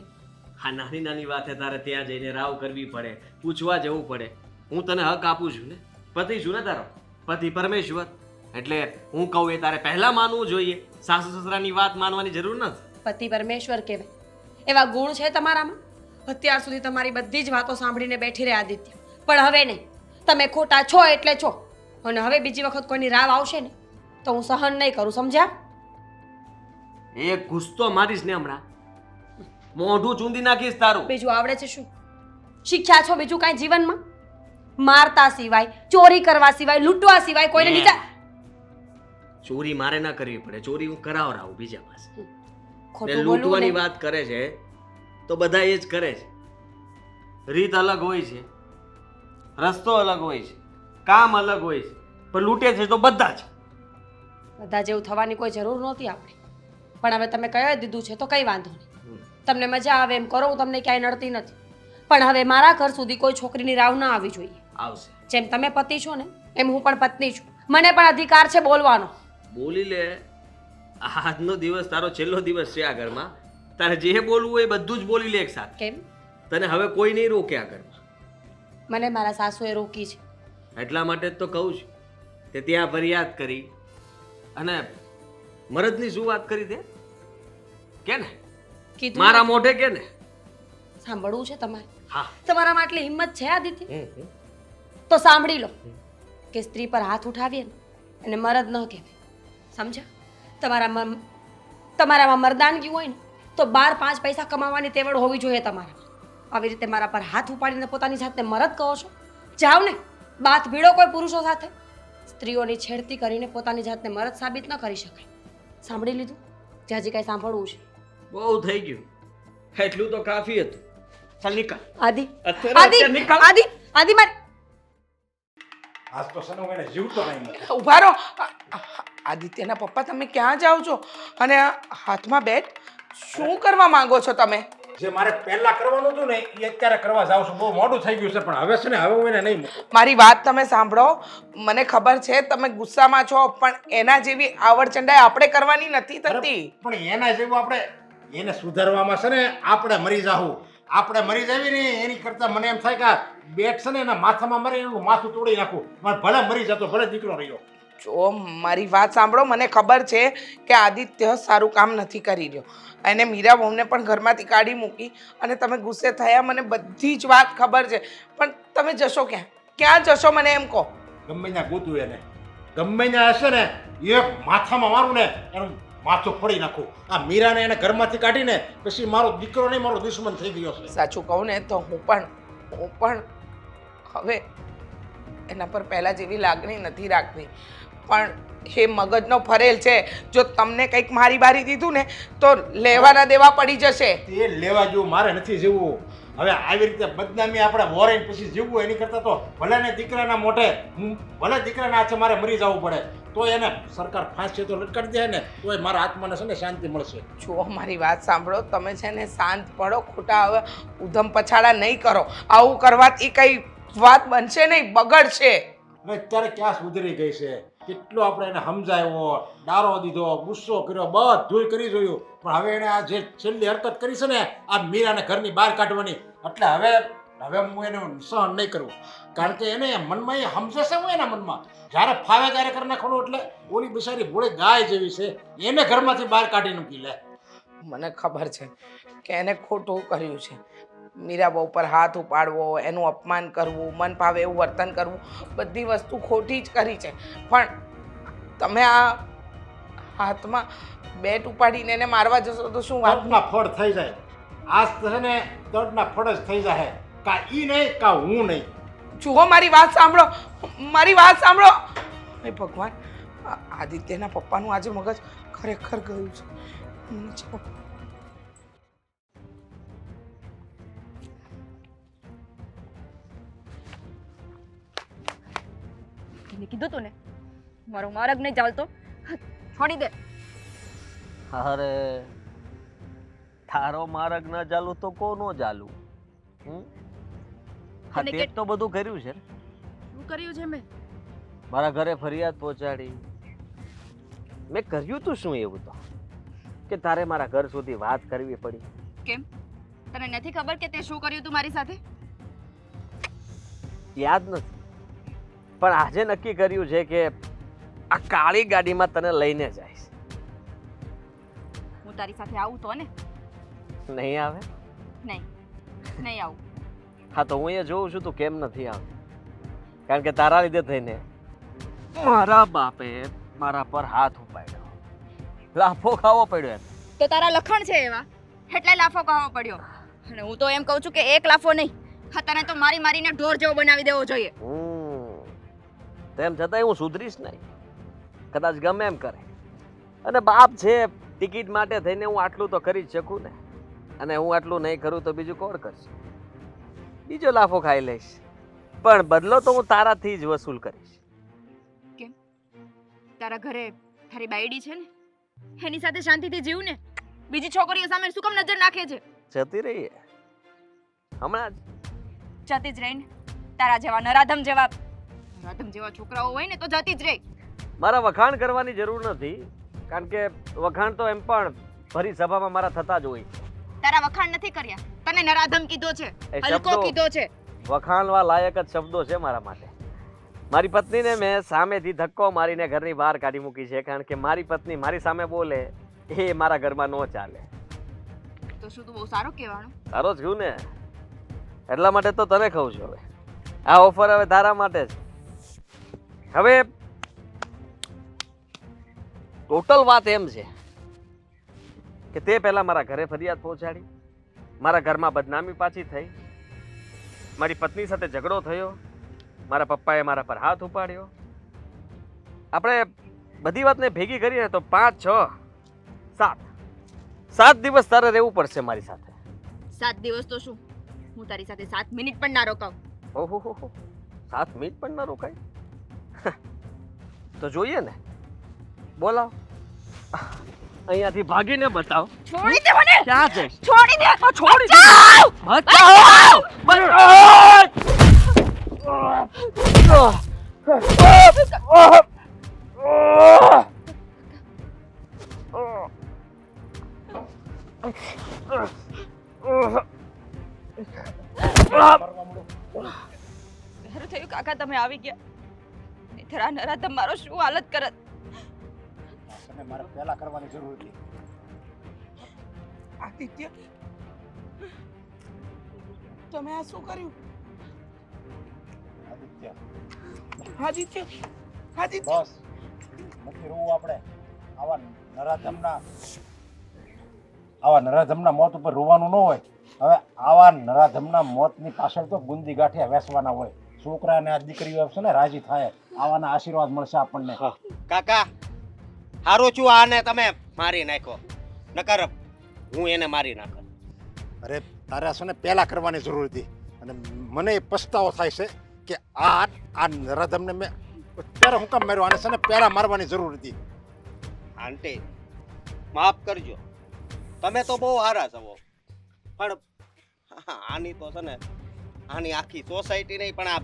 [SPEAKER 1] હા, નાની નાની વાતે તારે ત્યાં જઈને રાવ કરવી પડે, પૂછવા જવું પડે. હું તને હક આપું છું ને, પતિ છું ને તારો, પતિ પરમેશ્વર. એટલે હું કહું એ તારે પહેલા માનવું જોઈએ. સાસુ સસરાની વાત માનવાની જરૂર નથી.
[SPEAKER 3] પતિ પરમેશ્વર કહેવાય એવા ગુણ છે તમારામાં. અત્યાર સુધી તમારી બધી જ વાતો સાંભળીને બેઠી રહે આદિત્ય, પણ હવે નહીં. તમે ખોટા છો એટલે છો, અને હવે બીજી વખત કોઈની રાવ આવશે ને તો હું સહન નહીં કરું, સમજ્યા?
[SPEAKER 1] એક ગુસ્સો મારીશ ને હમણાં મોઢું ચૂંદી નાખીશ તારું.
[SPEAKER 3] બીજું આવડે છે શું? શીખ્યા છો બીજું કાંઈ જીવનમાં? મારતા સિવાય, ચોરી કરવા સિવાય, લૂંટવા સિવાય કોઈને નીચા.
[SPEAKER 1] ચોરી મારે ના કરવી પડે, ચોરી હું કરાવરાવું બીજા પાસે. ને
[SPEAKER 3] ખોટું બોલવું
[SPEAKER 1] લૂંટવાની
[SPEAKER 3] નહીં.
[SPEAKER 1] વાત કરે છે તો બધા એ જ કરે છે. રીત અલગ હોય છે, રસ્તો અલગ હોય છે, કામ અલગ હોય છે, પણ લૂંટે છે તો બધા જ.
[SPEAKER 3] બધા જેવું થવાની કોઈ જરૂર નહોતી આપણે, પણ હવે તમે કહી દીધું છે તો કંઈ વાંધો નહીં. તમને મજા આવે એમ કરો, હું તમને ક્યાંય નડતી નથી. પણ હવે મારા ઘર સુધી કોઈ છોકરીની રાવ ના આવી જોઈએ.
[SPEAKER 1] આવશે.
[SPEAKER 3] જેમ તમે પતિ છો ને એમ હું પણ પત્ની છું. મને પણ અધિકાર છે બોલવાનો.
[SPEAKER 1] બોલી લે. આજનો દિવસ તારો છેલ્લો દિવસ છે આ ઘરમાં. તારે જે બોલવું હોય એ બધું જ બોલી લે એક સાથે.
[SPEAKER 3] કેમ?
[SPEAKER 1] તને હવે કોઈ નહીં રોકે આ ઘરમાં.
[SPEAKER 3] મને મારા સાસુએ રોકી છે.
[SPEAKER 1] એટલા માટે જ તો કહું છું કે ત્યાં ફરિયાદ કરી અને મરદની શું વાત કરી દે કે ને
[SPEAKER 3] કીધું
[SPEAKER 1] મારા મોઢે કે ને.
[SPEAKER 3] સાંભળવું છે તમારે?
[SPEAKER 1] હા.
[SPEAKER 3] તમારામાં આટલી હિંમત છે આદિત્ય?
[SPEAKER 1] હમ.
[SPEAKER 3] તો સાંભળી લો કે સ્ત્રી પર હાથ ઉઠાવીએ ને એને મરદ ન કહેવાય, સમજ્યા? તમારામાં મર્દાનગી હોય ને તો 12-5 પૈસા કમાવાની તેવડ હોવી જોઈએ તમારામાં. આવી રીતે મારા પર હાથ ઉપાડીને પોતાની જાતને મરદ કહો છો? જાઓ ને, બાત ભીડો કોઈ પુરુષો સાથે. સ્ત્રીઓની છેડતી કરીને પોતાની જાતને મરદ સાબિત ન કરી શકાય. સાંભળી લીધું? જ્યાં હજી કાંઈ સાંભળવું છે?
[SPEAKER 1] બહુ થઈ ગયું, એટલું તો કાફી હતું. ચાલ નીકળ.
[SPEAKER 3] આદિ,
[SPEAKER 1] અત્યારે નીકળ.
[SPEAKER 3] આદિ મારી
[SPEAKER 6] આજ તો સનુ એને જીવતો નહીં મૂકે.
[SPEAKER 4] ઊભા રહો. આદિત્યના પપ્પા, તમે ક્યાં જાઓ છો? અને આ હાથમાં બેટ શું કરવા માંગો છો તમે?
[SPEAKER 6] જે મારે પહેલા કરવાનું હતું ને એ અત્યારે કરવા જાઉં છું. બહુ મોડું થઈ ગયું છે, પણ હવે છે ને હવે હું એને નહીં મૂકું.
[SPEAKER 4] મારી વાત તમે સાંભળો. મને ખબર છે તમે ગુસ્સામાં છો, પણ એના જેવી આવડચંડાઈ આપણે કરવાની નથી થતી.
[SPEAKER 6] પણ એના જેવું આપણે એને સુધારવામાં છે ને આપણે મરી જાવું. આપણે મરી જાવી ને એની કરતા મને એમ થાય કે આ બેટ છે ને એના માથામાં મરે એનું માથું તોડી નાખું. મને ભલે મરી જતો, ભલે દીકરો રહ્યો.
[SPEAKER 4] જો મારી વાત સાંભળો. મને ખબર છે કે આદિત્ય સારું કામ નથી કરી રહ્યો. એને મીરા બહુને પણ ઘરમાંથી કાઢી મૂકી અને તમે ગુસ્સે થયા. મને બધી જ વાત ખબર છે, પણ તમે જશો ક્યાં? ક્યાં જશો મને એમ કહો.
[SPEAKER 6] ગમે ત્યાં ગોતું એને, ગમે ત્યાં હશે ને એક માથામાં મારું ને એનું માથું ફોડી નાખું. આ મીરાને એને ઘરમાંથી કાઢીને પછી મારો દીકરો નહીં મારો દુશ્મન થઈ ગયો છે.
[SPEAKER 4] સાચું કહું ને તો હું પણ હવે એના પર પહેલાં જેવી લાગણી નથી રાખતી. પણ એ મગજનો ફરેલ છે. જો તમને કંઈક મારી બારી દીધું ને તો લેવાના દેવા પડી જશે.
[SPEAKER 6] તે લેવા જેવું મારે નથી જીવવું. હવે આવી રીતે બદનામી આપણે વોરેન પછી જીવવું એની કરતાં તો ભલે ને દીકરાના મોઢે ભલે દીકરાના હાથે મારે મરી જવું પડે તો એને સરકાર ફાંસી તો લટકાડી દે ને તો મારા આત્માને છે ને શાંતિ મળશે.
[SPEAKER 4] જુઓ મારી વાત સાંભળો. તમે છે ને શાંત પડો. ખોટા હવે ઉધમ પછાડા નહીં કરો. આવું કરવાથી કંઈ વાત બનશે નહીં, બગડશે.
[SPEAKER 6] હવે અત્યારે ક્યાં સુધરી ગઈ છે. કેટલો આપણે એને સમજાવ્યો, ડારો દીધો, ગુસ્સો કર્યો, બધુંય કરી જોયું, પણ હવે એને આ જે છેલ્લી હરકત કરી છે ને આ મીરાને ઘરની બહાર કાઢવાની, એટલે હવે હું એને સહન નહીં કરું. કારણ કે એને મનમાં એ સમજે છે હું એના મનમાં જ્યારે ફાવે ત્યારે કરી નાખવાનું. એટલે ઓલી બિચારી ભોળી ગાય જેવી છે, એને ઘરમાંથી બહાર કાઢી મૂકી લે.
[SPEAKER 4] મને ખબર છે કે એને ખોટું કર્યું છે. મીરાબા ઉપર હાથ ઉપાડવો, એનું અપમાન કરવું, મન ભાવે એવું વર્તન કરવું, બધી વસ્તુ ખોટી જ કરી છે. પણ તમે આ હાથમાં બેટ ઉપાડીને એને મારવા જશો તો શું વાત?
[SPEAKER 6] તડના ફળ થઈ જાય. આજ તો છે ને તડના ફળ જ થઈ જાય. કા ઈ નહીં કા હું નહીં.
[SPEAKER 4] જુઓ મારી વાત સાંભળો. મારી વાત સાંભળો. હે ભગવાન, આદિત્યના પપ્પાનું આજે મગજ ખરેખર ગયું છે. મને છે
[SPEAKER 2] કીધું તું ને મારો માર્ગ નહીં ચાલતો, છોડી દે.
[SPEAKER 1] અરે તારો માર્ગ ન ચાલુ તો કોનો ચાલુ? હા
[SPEAKER 2] અને
[SPEAKER 1] તે તો બધું કર્યું છે ને.
[SPEAKER 2] શું કર્યું છે મેં?
[SPEAKER 1] મારા ઘરે ફરિયાદ પહોંચાડી. મેં કર્યું તું શું એવું તો કે તારે મારા ઘર સુધી વાત કરવી પડી?
[SPEAKER 2] કેમ? તને નથી ખબર કે તે શું કર્યું તું મારી સાથે?
[SPEAKER 1] યાદ નથી, પણ આજે નક્કી કર્યું છે કે આ કાળી ગાડીમાં તને લઈને જઈશ.
[SPEAKER 2] હું તારી સાથે આવું તો ને?
[SPEAKER 1] નહીં આવે?
[SPEAKER 2] નહીં, નહીં આવું.
[SPEAKER 1] હા તો હું અહીંયા જોઉં છું તું કેમ નથી આવતી. કારણ કે તારા લીધે થઈને મારા બાપે મારા પર હાથ ઉપાડ્યો, લાફો ખાવો પડ્યો એમ.
[SPEAKER 2] તો તારા લખણ છે એવા એટલે લાફો ખાવો પડ્યો. અને હું તો એમ કહું છું કે એક લાફો નહીં, હા તને તો મારી મારીને ઢોર જેવો બનાવી દેવો જોઈએ.
[SPEAKER 1] તેમ છતાંય હું સુધરીશ નહીં. કદાચ ગમે એમ કરે, અને બાપ છે ટિકિટ માટે થઈને હું આટલું તો કરી જ શકું ને. અને હું આટલું નહીં કરું તો બીજું કોણ કરશે? બીજો લાફો ખાઈ લઈશ, પણ બદલો તો હું તારાથી જ વસૂલ કરીશ.
[SPEAKER 2] કેમ? તારા ઘરે તારી બાયડી છે ને, એની સાથે શાંતિથી જીવ ને. બીજી છોકરીઓ સામે શું કામ નજર નાખે છે?
[SPEAKER 1] જતી રહી હમણાં જ.
[SPEAKER 2] જતી જ રહી ને. તારા જેવા નરાધમ જેવા છોકરાઓ હોય ને તો જતી જ રહી.
[SPEAKER 1] મારા વખાણ કરવાની જરૂર નથી, કારણ કે વખાણ તો એમ પણ ભરી સભામાં મારા થતા જ હોય.
[SPEAKER 2] તારા વખાણ નથી કર્યા, તને નરાધમ કીધો છે,
[SPEAKER 1] એ
[SPEAKER 2] હલકો
[SPEAKER 1] શબ્દો-
[SPEAKER 2] કીધો છે.
[SPEAKER 1] વખાણવા લાયક જ શબ્દો છે મારા માટે. મારી પત્નીને મેં સામેથી ધક્કો મારીને ઘરની બહાર કાઢી મૂકી છે, કારણ કે મારી પત્ની મારી સામે બોલે એ મારા ઘરમાં ન ચાલે.
[SPEAKER 2] તો શું તું બહુ સારો કહેવાનો?
[SPEAKER 1] સારો જ છું ને, એટલા માટે તો તને કહું છું. હવે આ ઓફર હવે તારા માટે જ. હવે ટોટલ વાત એમ છે કે તે પહેલા મારા ઘરે ફરિયાદ પહોંચાડી, મારા ઘરમાં બદનામી પાછી થઈ, મારી પત્ની સાથે ઝઘડો થયો, મારા પપ્પાએ મારા પર હાથ ઉપાડ્યો. આપણે બધી વાતને ભેગી કરીએ તો 5, 6, 7 દિવસ તારે રહેવું પડશે મારી સાથે.
[SPEAKER 2] 7 દિવસ તો શું, હું તારી સાથે 7 મિનિટ પણ ના રોકાવ.
[SPEAKER 1] ઓહો, 7 મિનિટ પણ ના રોકાય? તો જોઈએ ને, બોલાવ. અહીંયાથી ભાગીને બતાવ.
[SPEAKER 2] છોડી દે મને!
[SPEAKER 1] ક્યાં જઈશ?
[SPEAKER 2] છોડી દે!
[SPEAKER 1] છોડી દે!
[SPEAKER 2] સારું થયું કાકા તમે આવી ગયા, નહીંતર આ નરાધમ મારો શું હાલત કરત.
[SPEAKER 6] અને મારે પહેલા કરવાની જરૂર હતી.
[SPEAKER 4] આદિત્ય, તમે આ શું કર્યું?
[SPEAKER 6] આદિત્ય,
[SPEAKER 4] આદિત્ય, આદિત્ય,
[SPEAKER 6] બસ નથી રોવું આપણે. આવા નરાધમના મોત ઉપર રોવાનું ન હોય. હવે આવા નરાધમના મોતની પાછળ તો ગુંદી ગાંઠિયા વેસવાના હોય. છોકરાને આ દીકરીઓ છે ને રાજી થાય, આવાના આશીર્વાદ મળશે આપણને.
[SPEAKER 7] કાકા હારું છું, આને તમે મારી નાખો, નકર હું એને મારી નાખ.
[SPEAKER 6] અરે તારે છે ને પહેલા કરવાની જરૂર હતી, અને મને એ પસ્તાવો થાય છે કે આ નરાધમને મેં ત્યારે હું કામ માર્યો. આને છે ને પહેલા મારવાની જરૂર હતી.
[SPEAKER 7] આંટી માફ કરજો, તમે તો બહુ સારા છો, પણ આની તો છે ને આની આખી સોસાયટી નહીં પણ આ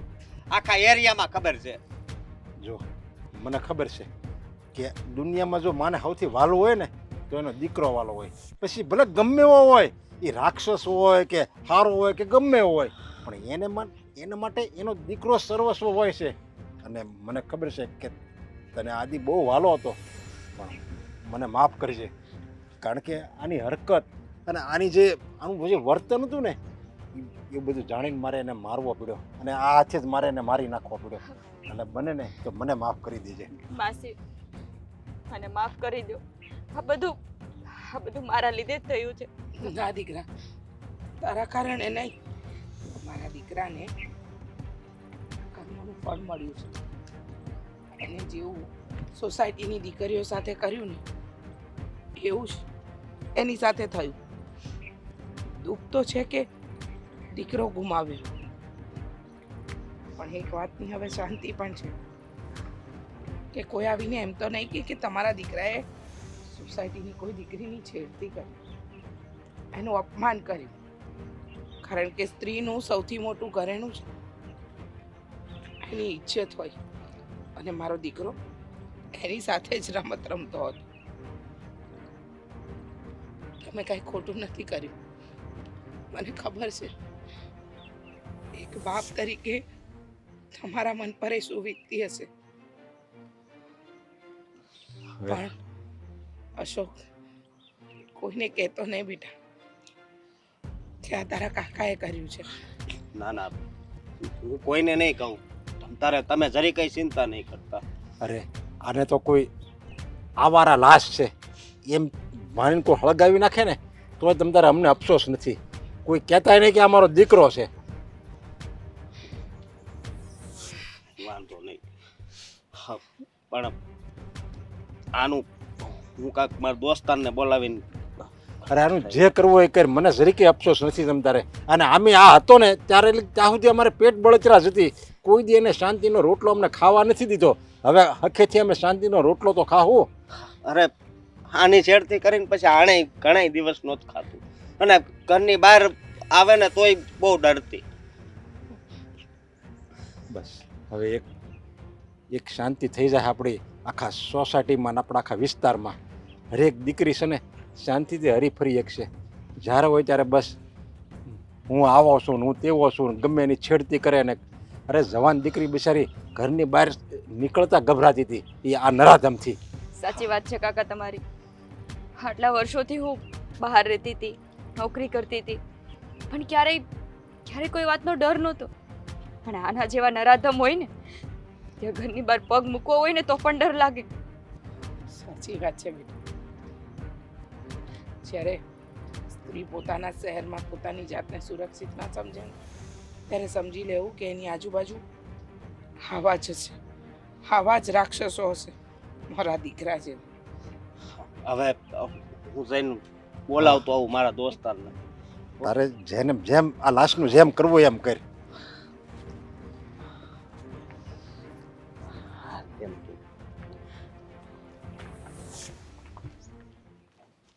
[SPEAKER 7] આખા એરિયામાં ખબર છે.
[SPEAKER 6] જો મને ખબર છે કે દુનિયામાં જો માને સૌથી વાલો હોય ને તો એનો દીકરો વાલો હોય. પછી ભલે ગમે એવો હોય, એ રાક્ષસ હોય કે સારો હોય કે ગમે એવો હોય, પણ એને માટે એનો દીકરો સર્વસ્વ હોય છે. અને મને ખબર છે કે તને આદિ બહુ વાલો હતો, પણ મને માફ કરજે. કારણ કે આની હરકત અને આનું જે વર્તન હતું ને એ બધું જાણીને મારે એને મારવો પડ્યો, અને આ હાથે જ મારે એને મારી નાખવો પડ્યો. અને બને ને તો મને માફ કરી દેજે.
[SPEAKER 2] માસી, મને માફ કરી દો. આ બધું મારા લીધે જ થયું છે.
[SPEAKER 4] ના દીકરા, તારા કારણે નહીં, મારા દીકરાને કર્મનું ફળ મળ્યું છે. એને જેવું સોસાયટીની દીકરીઓ સાથે કર્યું ને એવું જ એની સાથે થયું. દુઃખ તો છે કે દીકરો ગુમાવ્યો, પણ એક વાતની હવે શાંતિ પણ છે કે કોઈ આવીને એમ તો નહીં કે તમારા દીકરાએ સોસાયટીની કોઈ દીકરીની છેડતી કરી, એનું અપમાન કર્યું, કારણ કે સ્ત્રીનું સૌથી મોટું ઘરેણું છે એની ઇજ્જત હોય, અને મારો દીકરો એની સાથે જ રમત રમતો હતો. તમે કાંઈ ખોટું નથી કર્યું, મને ખબર છે. એક બાપ તરીકે તમારા મન પર એ શું વીતતી હશે, પણ અશોક, કોઈને કહેતો નહીં બેટા કે આ તારા કાકાએ કર્યું છે.
[SPEAKER 7] ના ના, હું કોઈને નહીં કહું. તમે જરી કઈ ચિંતા નહીં કરતા.
[SPEAKER 6] અરે આને તો કોઈ આવારા લાશ છે એમ માનીને કોઈ હળગાવી નાખે ને તો તમ તારે અમને અફસોસ નથી. કોઈ કહેતાય નહીં કે આ મારો દીકરો છે.
[SPEAKER 7] વાંધો નહીં. હા, પણ આનું હું કાંક મારા દોસ્તારને બોલાવીને
[SPEAKER 6] અરે આનું જે કરવું હોય એ કર, મને જરીકે અફસોસ નથી તમ તારે. અને આમે આ હતો ને ત્યારે ત્યાં સુધી અમારે પેટ બળતરા જ હતી. કોઈ દી એને શાંતિનો રોટલો અમને ખાવા નથી દીધો. હવે હખેથી અમે શાંતિનો રોટલો તો ખાવું.
[SPEAKER 7] અરે આની છેડતી કરીને પછી આણે ઘણા દિવસ નહોતું ખાતું, અને ઘરની બહાર આવે ને તોય બહુ ડરતી.
[SPEAKER 6] બસ હવે એક શાંતિ થઈ જાય આપણી આખા સોસાયટીમાં ને આપણા આખા વિસ્તારમાં. હરેક દીકરી છે ને શાંતિથી હરીફરી શકશે. જ્યારે હોય ત્યારે બસ હું આવો છું ને હું તેવો છું ને ગમે એની છેડતી કરે ને. અરે જવાન દીકરી બિચારી ઘરની બહાર નીકળતા ગભરાતી હતી એ આ નરાધમથી.
[SPEAKER 2] સાચી વાત છે કાકા તમારી. આટલા વર્ષોથી હું બહાર રહેતી હતી, નોકરી કરતી હતી, પણ ક્યારેય કોઈ વાતનો ડર નહોતો. પણ આના જેવા નરાધમ હોય ને ત્યાં ઘરની બહાર પગ મૂકવો હોય ને તો પણ ડર લાગે.
[SPEAKER 4] સાચી વાત છે બેટા. જ્યારે સ્ત્રી પોતાના શહેરમાં પોતાની જાતને સુરક્ષિત ના સમજે ને ત્યારે સમજી લેવું કે એની આજુબાજુ આવા જ હશે, આવા જ રાક્ષસો હશે. મારા દીકરા છે.
[SPEAKER 7] હવે હું જઈને બોલાવતો આવું મારા દોસ્તારને.
[SPEAKER 6] તારે જેમ આ લાશનું જેમ કરવું એમ કર.